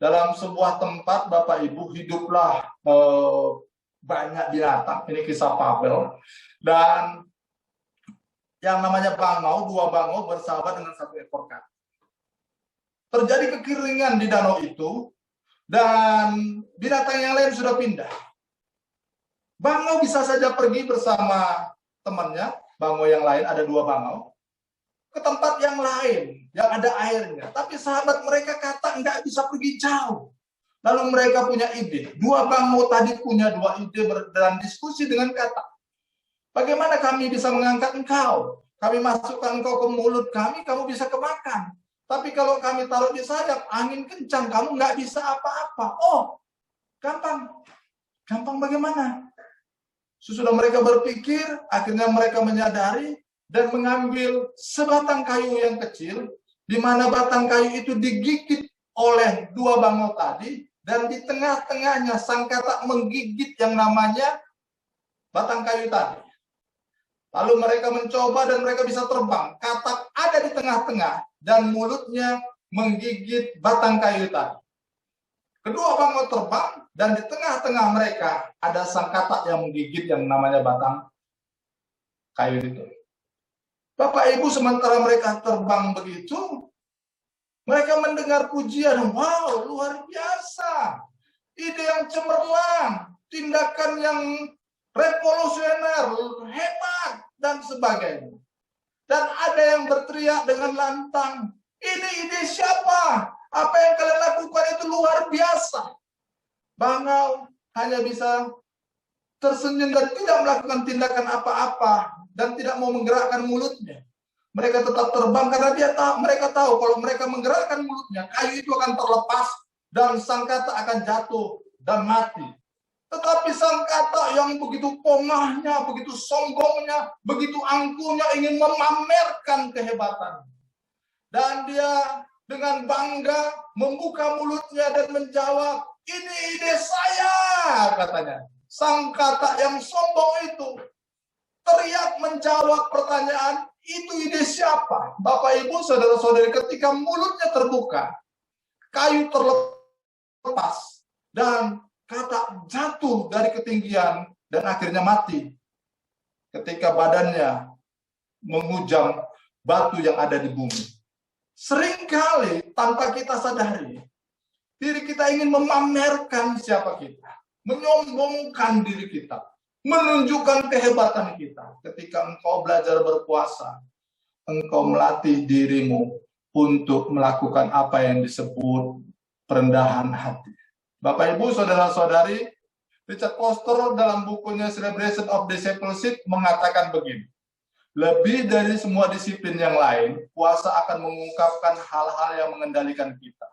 Dalam sebuah tempat, Bapak Ibu, hiduplah banyak binatang. Ini kisah Babel. Dan yang namanya bangau, dua bangau bersahabat dengan satu ekor kambing. Terjadi kekeringan di danau itu, dan binatang yang lain sudah pindah. Bangau bisa saja pergi bersama temannya, bangau yang lain, ada dua bangau, ke tempat yang lain, yang ada airnya. Tapi sahabat mereka kata nggak bisa pergi jauh. Lalu mereka punya ide. Dua bangau tadi punya dua ide dan diskusi dengan kata, bagaimana kami bisa mengangkat engkau? Kami masukkan engkau ke mulut kami, kamu bisa kemakan. Tapi kalau kami taruh di sayap, angin kencang, kamu nggak bisa apa-apa. Oh, gampang. Gampang bagaimana? Sesudah mereka berpikir, akhirnya mereka menyadari dan mengambil sebatang kayu yang kecil, di mana batang kayu itu digigit oleh dua bangau tadi, dan di tengah-tengahnya sang katak menggigit yang namanya batang kayu tadi. Lalu mereka mencoba dan mereka bisa terbang. Katak ada di tengah-tengah dan mulutnya menggigit batang kayu tadi. Kedua bangau terbang dan di tengah-tengah mereka ada sang katak yang menggigit yang namanya batang kayu itu. Bapak Ibu, sementara mereka terbang begitu, mereka mendengar pujian. Wow, luar biasa. Ide yang cemerlang, tindakan yang revolusioner, hebat, dan sebagainya. Dan ada yang berteriak dengan lantang, ini ide siapa? Apa yang kalian lakukan itu luar biasa. Bangau hanya bisa tersenyum dan tidak melakukan tindakan apa-apa, dan tidak mau menggerakkan mulutnya. Mereka tetap terbang karena mereka tahu kalau mereka menggerakkan mulutnya, kayu itu akan terlepas dan sangkata akan jatuh dan mati. Tetapi sangkata yang begitu pongahnya, begitu sombongnya, begitu angkuhnya ingin memamerkan kehebatan. Dan dia dengan bangga membuka mulutnya dan menjawab, "Ini ide saya," katanya. Sangkata yang sombong itu teriak menjawab pertanyaan, "Itu ide siapa?" Bapak Ibu, saudara-saudari, ketika mulutnya terbuka, kayu terlepas dan kata jatuh dari ketinggian dan akhirnya mati ketika badannya menghujam batu yang ada di bumi. Seringkali tanpa kita sadari, diri kita ingin memamerkan siapa kita, menyombongkan diri kita, menunjukkan kehebatan kita. Ketika engkau belajar berpuasa, engkau melatih dirimu untuk melakukan apa yang disebut perendahan hati. Bapak Ibu, saudara-saudari, Richard Foster dalam bukunya Celebration of Discipleship mengatakan begini, lebih dari semua disiplin yang lain, puasa akan mengungkapkan hal-hal yang mengendalikan kita.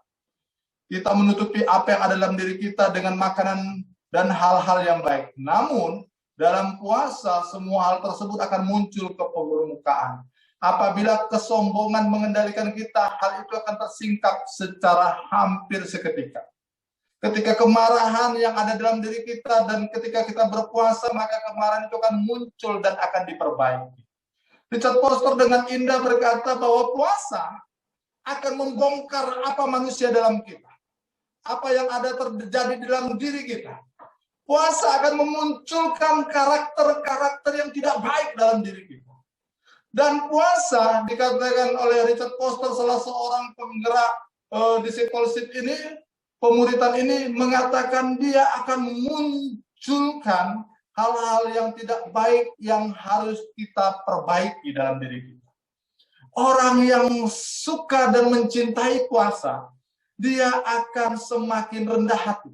Kita menutupi apa yang ada dalam diri kita dengan makanan dan hal-hal yang baik. Namun, dalam puasa, semua hal tersebut akan muncul ke permukaan. Apabila kesombongan mengendalikan kita, hal itu akan tersingkap secara hampir seketika. Ketika kemarahan yang ada dalam diri kita dan ketika kita berpuasa, maka kemarahan itu akan muncul dan akan diperbaiki. Richard Foster dengan indah berkata bahwa puasa akan membongkar apa manusia dalam kita. Apa yang ada terjadi dalam diri kita. Puasa akan memunculkan karakter-karakter yang tidak baik dalam diri kita. Dan puasa dikatakan oleh Richard Foster, salah seorang penggerak discipleship ini, pemuritan ini, mengatakan dia akan memunculkan hal-hal yang tidak baik yang harus kita perbaiki dalam diri kita. Orang yang suka dan mencintai puasa, dia akan semakin rendah hati.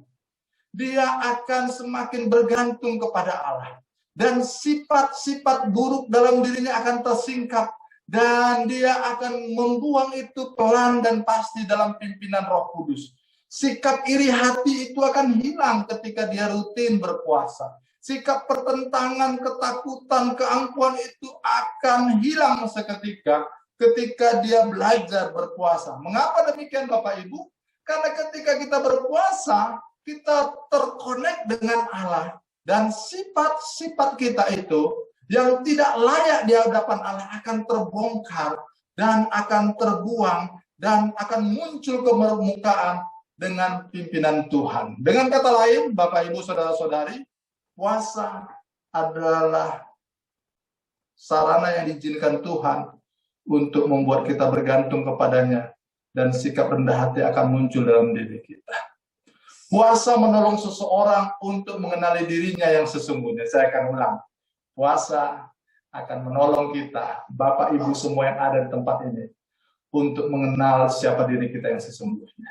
Dia akan semakin bergantung kepada Allah. Dan sifat-sifat buruk dalam dirinya akan tersingkap. Dan dia akan membuang itu pelan dan pasti dalam pimpinan Roh Kudus. Sikap iri hati itu akan hilang ketika dia rutin berpuasa. Sikap pertentangan, ketakutan, keangkuhan itu akan hilang seketika ketika dia belajar berpuasa. Mengapa demikian Bapak Ibu? Karena ketika kita berpuasa, kita terkonek dengan Allah. Dan sifat-sifat kita itu yang tidak layak di hadapan Allah akan terbongkar dan akan terbuang dan akan muncul ke permukaan dengan pimpinan Tuhan. Dengan kata lain, Bapak Ibu Saudara-saudari, puasa adalah sarana yang diizinkan Tuhan untuk membuat kita bergantung kepadanya dan sikap rendah hati akan muncul dalam diri kita. Puasa menolong seseorang untuk mengenali dirinya yang sesungguhnya. Saya akan ulang. Puasa akan menolong kita, Bapak Ibu semua yang ada di tempat ini, untuk mengenal siapa diri kita yang sesungguhnya.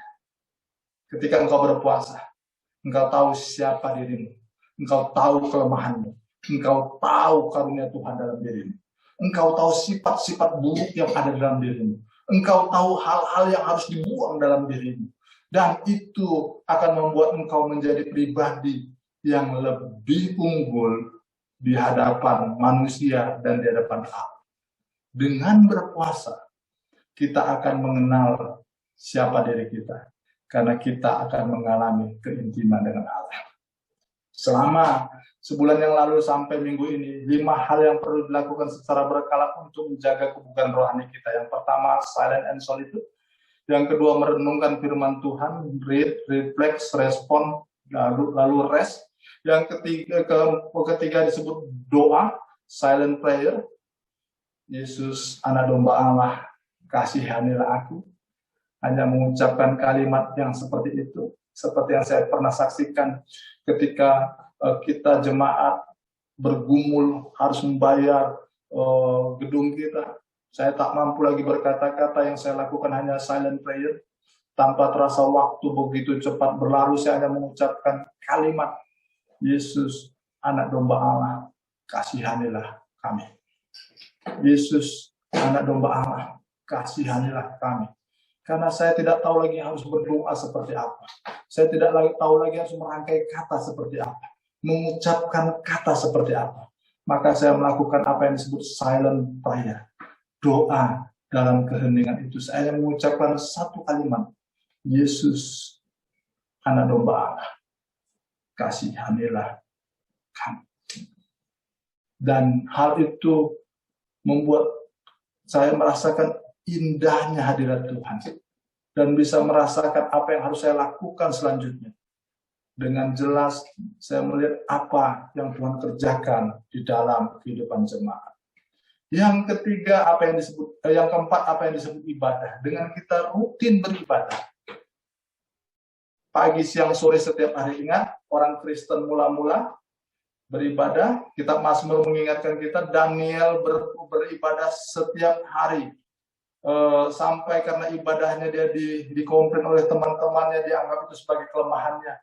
Ketika engkau berpuasa, engkau tahu siapa dirimu, engkau tahu kelemahanmu, engkau tahu karunia Tuhan dalam dirimu, engkau tahu sifat-sifat buruk yang ada dalam dirimu, engkau tahu hal-hal yang harus dibuang dalam dirimu, dan itu akan membuat engkau menjadi pribadi yang lebih unggul di hadapan manusia dan di hadapan Allah. Dengan berpuasa, kita akan mengenal siapa diri kita. Karena kita akan mengalami keintiman dengan Allah. Selama sebulan yang lalu sampai minggu ini, 5 hal yang perlu dilakukan secara berkala untuk menjaga kebugaran rohani kita. Yang pertama, silent and solitude. Yang kedua, merenungkan firman Tuhan, read, reflect, respond, lalu rest. Yang ketiga disebut doa, silent prayer. Yesus, anak domba Allah, kasihanilah aku. Hanya mengucapkan kalimat yang seperti itu. Seperti yang saya pernah saksikan ketika kita jemaat bergumul harus membayar gedung kita. Saya tak mampu lagi berkata-kata, yang saya lakukan hanya silent prayer. Tanpa terasa waktu begitu cepat berlalu, saya hanya mengucapkan kalimat, Yesus, anak domba Allah, kasihanilah kami. Yesus, anak domba Allah, kasihanilah kami. Karena saya tidak tahu lagi harus berdoa seperti apa. Saya tidak tahu lagi harus merangkai kata seperti apa. Mengucapkan kata seperti apa. Maka saya melakukan apa yang disebut silent prayer. Doa dalam keheningan itu. Saya mengucapkan satu kalimat. Yesus, anak domba Allah, kasihanilah kami. Dan hal itu membuat saya merasakan indahnya hadirat Tuhan dan bisa merasakan apa yang harus saya lakukan selanjutnya. Dengan jelas saya melihat apa yang Tuhan kerjakan di dalam kehidupan jemaat. Yang ketiga, yang keempat, apa yang disebut ibadah. Dengan kita rutin beribadah. Pagi, siang, sore, setiap hari. Ingat, orang Kristen mula-mula beribadah. Kitab Mazmur mengingatkan kita, Daniel beribadah setiap hari. Sampai karena ibadahnya dia dikomplain oleh teman-temannya, dianggap itu sebagai kelemahannya.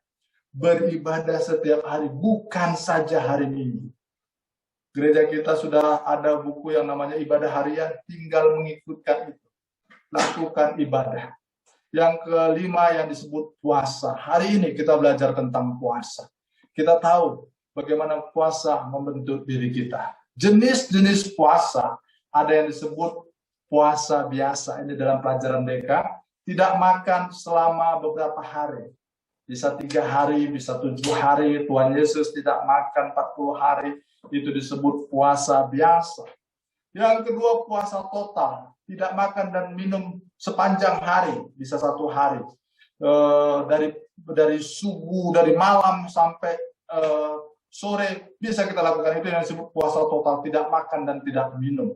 Beribadah setiap hari, bukan saja hari Minggu. Gereja kita sudah ada buku yang namanya ibadah harian, tinggal mengikutkan itu. Lakukan ibadah. Yang kelima yang disebut puasa. Hari ini kita belajar tentang puasa. Kita tahu bagaimana puasa membentuk diri kita. Jenis-jenis puasa, ada yang disebut puasa biasa, ini dalam pelajaran DK, tidak makan selama beberapa hari. Bisa 3 hari, bisa 7 hari, Tuhan Yesus tidak makan 40 hari, itu disebut puasa biasa. Yang kedua, puasa total, tidak makan dan minum sepanjang hari, bisa 1 hari. Dari subuh, dari malam sampai sore, bisa kita lakukan. Itu yang disebut puasa total, tidak makan dan tidak minum.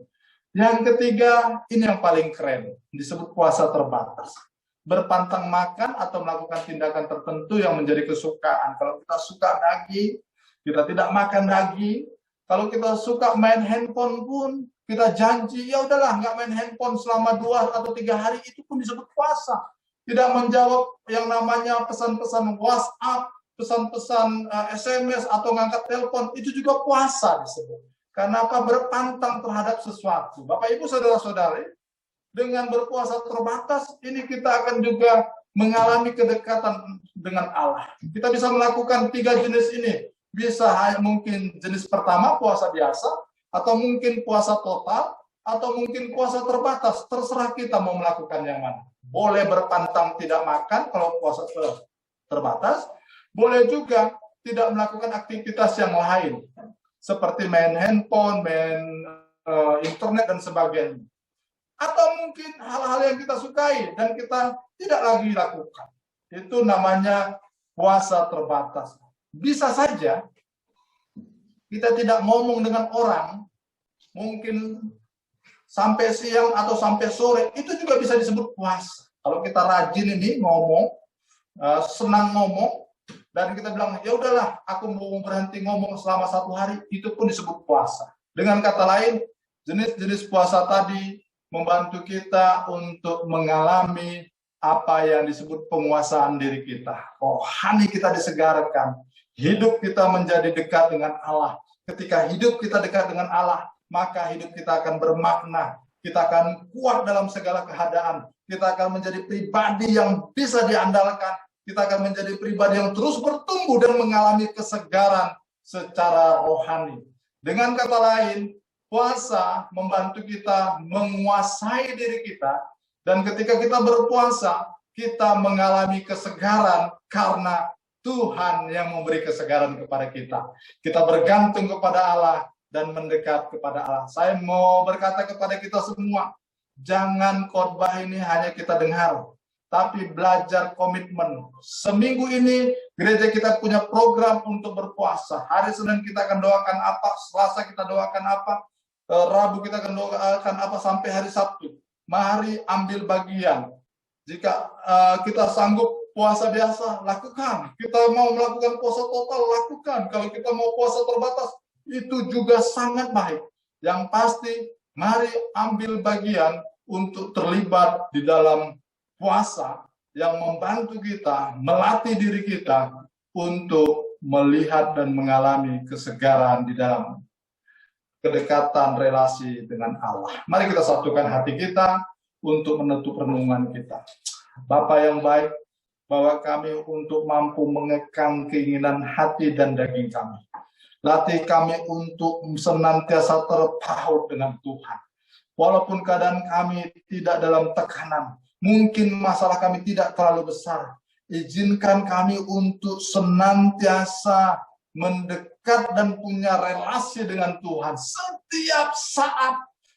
Yang ketiga, ini yang paling keren, disebut puasa terbatas. Berpantang makan atau melakukan tindakan tertentu yang menjadi kesukaan. Kalau kita suka daging, kita tidak makan daging. Kalau kita suka main handphone pun, kita janji, ya udahlah, nggak main handphone selama 2 atau 3 hari, itu pun disebut puasa. Tidak menjawab yang namanya pesan-pesan WhatsApp, pesan-pesan SMS, atau ngangkat telepon, itu juga puasa disebut. Karena apa? Berpantang terhadap sesuatu. Bapak Ibu saudara-saudari, dengan berpuasa terbatas, ini kita akan juga mengalami kedekatan dengan Allah. Kita bisa melakukan 3 jenis ini. Bisa mungkin jenis pertama puasa biasa, atau mungkin puasa total, atau mungkin puasa terbatas. Terserah kita mau melakukan yang mana. Boleh berpantang tidak makan kalau puasa terbatas. Boleh juga tidak melakukan aktivitas yang lain. Seperti main handphone, main internet, dan sebagainya. Atau mungkin hal-hal yang kita sukai dan kita tidak lagi lakukan. Itu namanya puasa terbatas. Bisa saja kita tidak ngomong dengan orang, mungkin sampai siang atau sampai sore, itu juga bisa disebut puasa. Kalau kita rajin ini ngomong, senang ngomong, dan kita bilang, ya udahlah, aku mau berhenti ngomong selama 1 hari, itu pun disebut puasa. Dengan kata lain, jenis-jenis puasa tadi membantu kita untuk mengalami apa yang disebut penguasaan diri kita. Rohani kita disegarkan, hidup kita menjadi dekat dengan Allah. Ketika hidup kita dekat dengan Allah, maka hidup kita akan bermakna. Kita akan kuat dalam segala keadaan. Kita akan menjadi pribadi yang bisa diandalkan. Kita akan menjadi pribadi yang terus bertumbuh dan mengalami kesegaran secara rohani. Dengan kata lain, puasa membantu kita menguasai diri kita. Dan ketika kita berpuasa, kita mengalami kesegaran karena Tuhan yang memberi kesegaran kepada kita. Kita bergantung kepada Allah dan mendekat kepada Allah. Saya mau berkata kepada kita semua, jangan khotbah ini hanya kita dengar, tapi belajar komitmen. Seminggu ini gereja kita punya program untuk berpuasa. Hari Senin kita akan doakan apa, Selasa kita doakan apa, Rabu kita akan doakan apa, sampai hari Sabtu. Mari ambil bagian. Jika kita sanggup puasa biasa, lakukan. Kita mau melakukan puasa total, lakukan. Kalau kita mau puasa terbatas, itu juga sangat baik. Yang pasti, mari ambil bagian untuk terlibat di dalam puasa yang membantu kita, melatih diri kita untuk melihat dan mengalami kesegaran di dalam kedekatan relasi dengan Allah. Mari kita satukan hati kita untuk menutup renungan kita. Bapa yang baik, bawa kami untuk mampu mengekang keinginan hati dan daging kami. Latih kami untuk senantiasa terpaut dengan Tuhan. Walaupun keadaan kami tidak dalam tekanan, mungkin masalah kami tidak terlalu besar, izinkan kami untuk senantiasa mendekat dan punya relasi dengan Tuhan.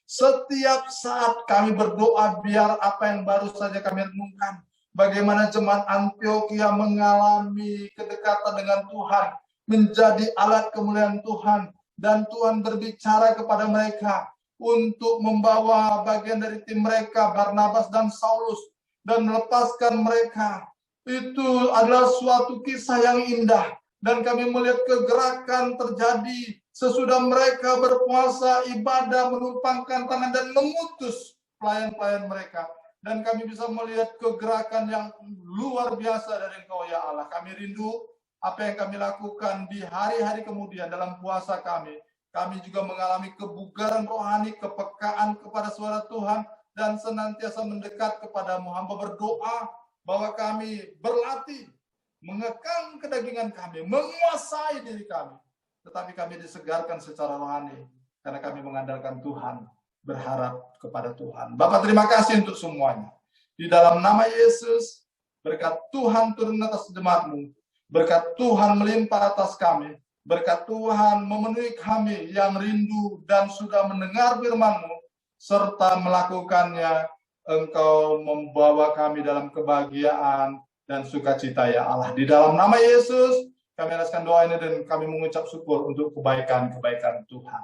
Setiap saat kami berdoa biar apa yang baru saja kami renungkan. Bagaimana jemaat Antioquia mengalami kedekatan dengan Tuhan, menjadi alat kemuliaan Tuhan, dan Tuhan berbicara kepada mereka untuk membawa bagian dari tim mereka, Barnabas dan Saulus, dan melepaskan mereka. Itu adalah suatu kisah yang indah, dan kami melihat kegerakan terjadi sesudah mereka berpuasa, ibadah, menumpangkan tangan dan mengutus pelayan-pelayan mereka. Dan kami bisa melihat kegerakan yang luar biasa dari Engkau ya Allah. Kami rindu apa yang kami lakukan di hari-hari kemudian dalam puasa kami. Kami juga mengalami kebugaran rohani, kepekaan kepada suara Tuhan, dan senantiasa mendekat kepadamu. Hamba berdoa bahwa kami berlatih, mengekang kedagingan kami, menguasai diri kami. Tetapi kami disegarkan secara rohani, karena kami mengandalkan Tuhan, berharap kepada Tuhan. Bapak terima kasih untuk semuanya. Di dalam nama Yesus, berkat Tuhan turun atas jemaat-Mu, berkat Tuhan melimpah atas kami, berkat Tuhan memenuhi kami yang rindu dan sudah mendengar firman-Mu, serta melakukannya. Engkau membawa kami dalam kebahagiaan dan sukacita ya Allah. Di dalam nama Yesus, kami alaskan doa ini dan kami mengucap syukur untuk kebaikan-kebaikan Tuhan.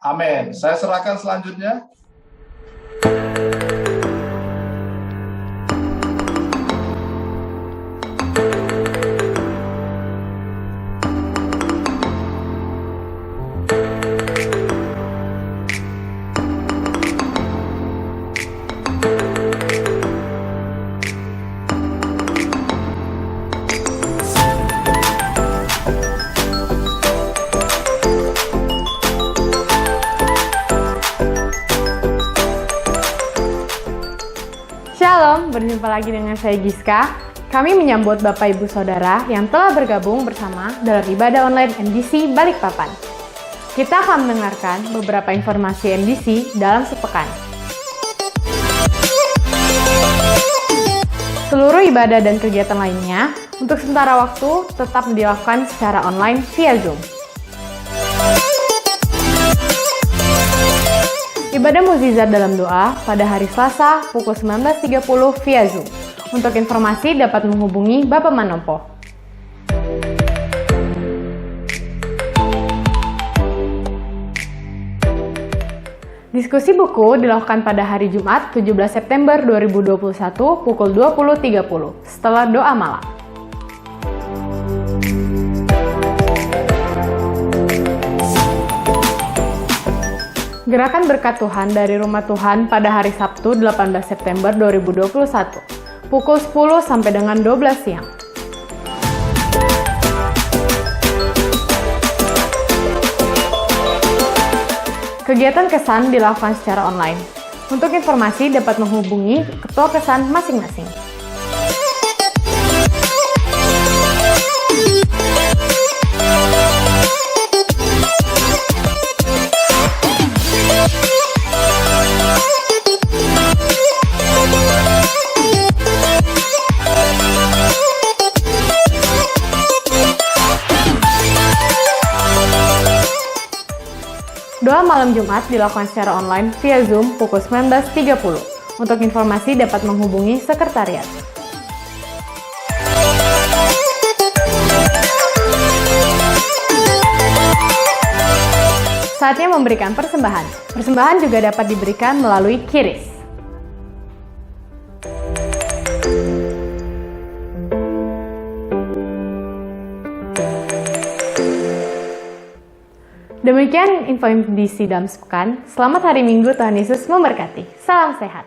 Amin. Saya serahkan selanjutnya. Shalom, berjumpa lagi dengan saya Giska. Kami menyambut Bapak Ibu Saudara yang telah bergabung bersama dalam ibadah online MDC Balikpapan. Kita akan mendengarkan beberapa informasi MDC dalam sepekan. Seluruh ibadah dan kegiatan lainnya untuk sementara waktu tetap dilakukan secara online via Zoom. Ibadah mukjizat dalam doa pada hari Selasa pukul 19.30 via Zoom. Untuk informasi dapat menghubungi Bapak Manopo. Diskusi buku dilakukan pada hari Jumat 17 September 2021 pukul 20.30 setelah doa malam. Gerakan Berkat Tuhan dari Rumah Tuhan pada hari Sabtu 18 September 2021 pukul 10 sampai dengan 12 siang. Kegiatan kesan dilakukan secara online. Untuk informasi dapat menghubungi ketua kesan masing-masing. Doa malam Jumat dilakukan secara online via Zoom pukul 19.30. Untuk informasi dapat menghubungi sekretariat. Saatnya memberikan persembahan. Persembahan juga dapat diberikan melalui QRIS. Demikian info MDC dalam sepekan. Selamat hari Minggu, Tuhan Yesus memberkati. Salam sehat.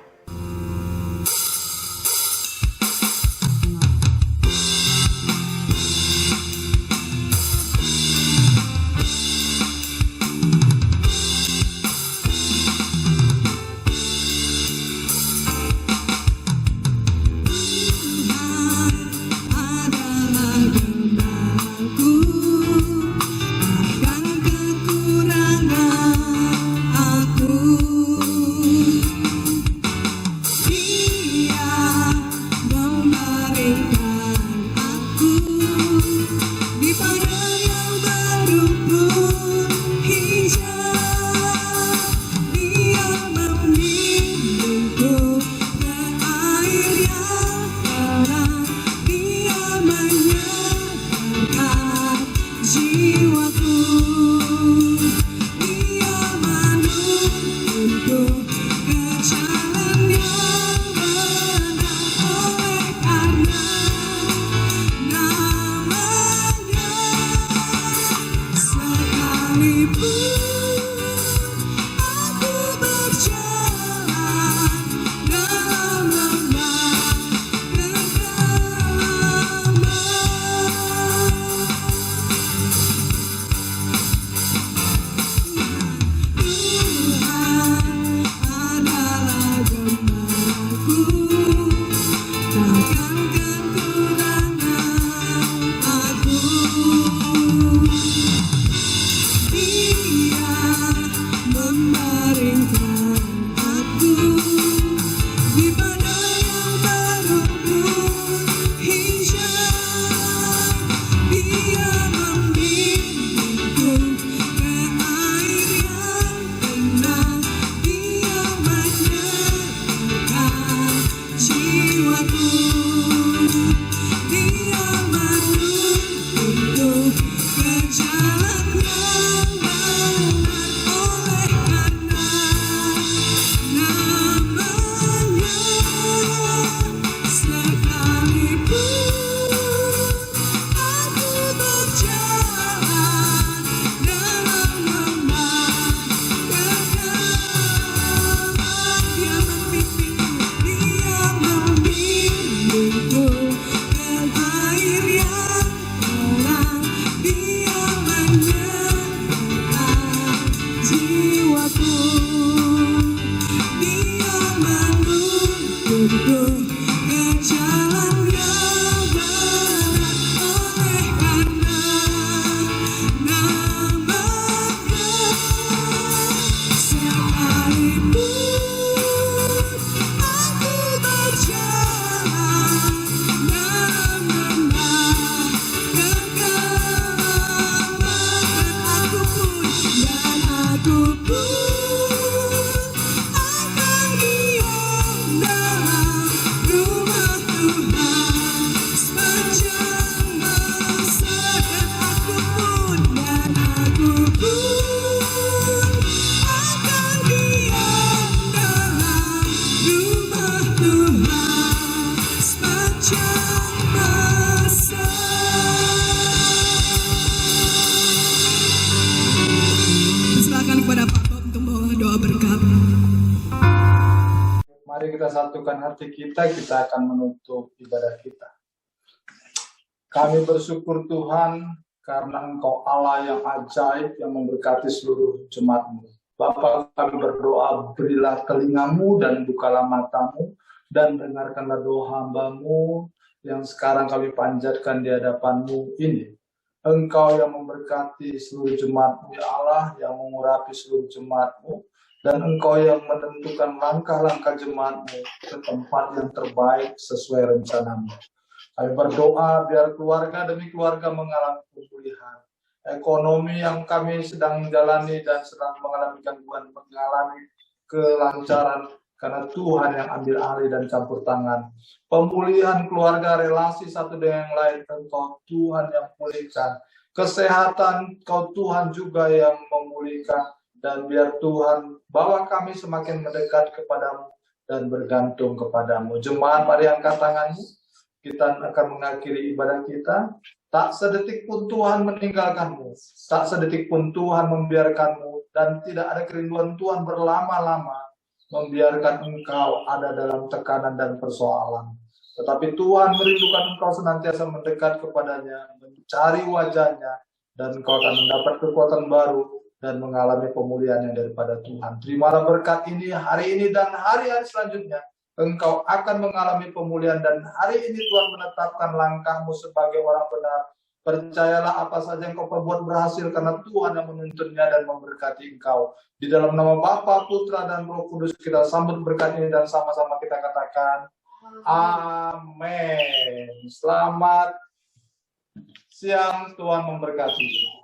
kita satukan hati kita, kita akan menutup ibadah kita. Kami bersyukur Tuhan karena Engkau Allah yang ajaib yang memberkati seluruh jemaat-Mu. Bapa, kami berdoa, berilah telingamu dan bukalah matamu dan dengarkanlah doa hamba-Mu yang sekarang kami panjatkan di hadapan-Mu ini. Engkau yang memberkati seluruh jemaat-Mu, ya Allah, yang mengurapi seluruh jemaat-Mu, dan Engkau yang menentukan langkah-langkah jemaat-Mu ke tempat yang terbaik sesuai rencana-Mu. Kami berdoa biar keluarga demi keluarga mengalami pemulihan. Ekonomi yang kami sedang jalani dan sedang mengalami gangguan, mengalami kelancaran karena Tuhan yang ambil alih dan campur tangan. Pemulihan keluarga, relasi satu dengan yang lain, Engkau Tuhan yang pulihkan. Kesehatan, Kau Tuhan juga yang memulihkan. Dan biar Tuhan bawa kami semakin mendekat kepadamu dan bergantung kepadamu. Jemaat, mari angkat tanganmu. Kita akan mengakhiri ibadah kita. Tak sedetik pun Tuhan meninggalkanmu. Tak sedetik pun Tuhan membiarkanmu. Dan tidak ada kerinduan Tuhan berlama-lama membiarkan engkau ada dalam tekanan dan persoalan. Tetapi Tuhan merindukan engkau senantiasa mendekat kepadanya, mencari wajahnya, dan engkau akan mendapat kekuatan baru dan mengalami pemulihan yang daripada Tuhan. Terimalah berkat ini hari ini dan hari-hari selanjutnya. Engkau akan mengalami pemulihan dan hari ini Tuhan menetapkan langkahmu sebagai orang benar. Percayalah apa saja yang kau perbuat berhasil karena Tuhan yang menuntunnya dan memberkati engkau. Di dalam nama Bapa, Putra, dan Roh Kudus kita sambut berkat ini dan sama-sama kita katakan amin. Selamat siang, Tuhan memberkati.